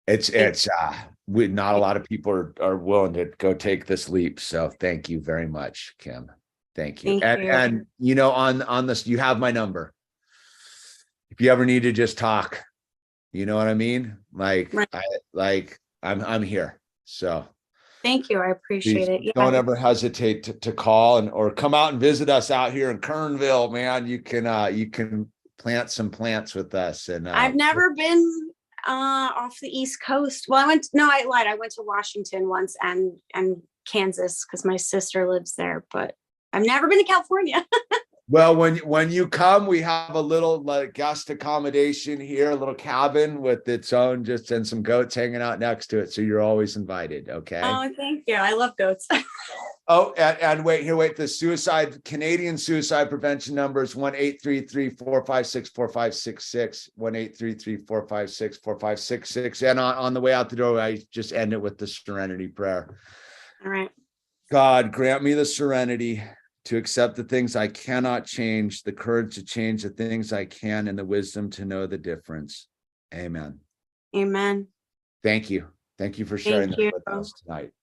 it's not a lot of people are willing to go take this leap. So thank you very much, Kim. Thank you. And on this, you have my number. If you ever need to just talk, you know what I mean? Like, right. I'm here. So thank you. I appreciate it. Yeah. Don't ever hesitate to call or come out and visit us out here in Kernville, man. You can plant some plants with us. And I've never been off the East Coast. Well, I lied. I went to Washington once and Kansas, because my sister lives there, but I've never been to California. Well, when you come, we have a little guest accommodation here, a little cabin with its own, and some goats hanging out next to it. So you're always invited. Okay. Oh, thank you. I love goats. Oh, and wait. The Canadian suicide prevention number is 1-833-456-4566, 1-833-456-4566. And on the way out the door, I just end it with the serenity prayer. All right. God, grant me the serenity to accept the things I cannot change, the courage to change the things I can, and the wisdom to know the difference. Amen. Amen. Thank you. Thank you for sharing Thank that you. with us tonight.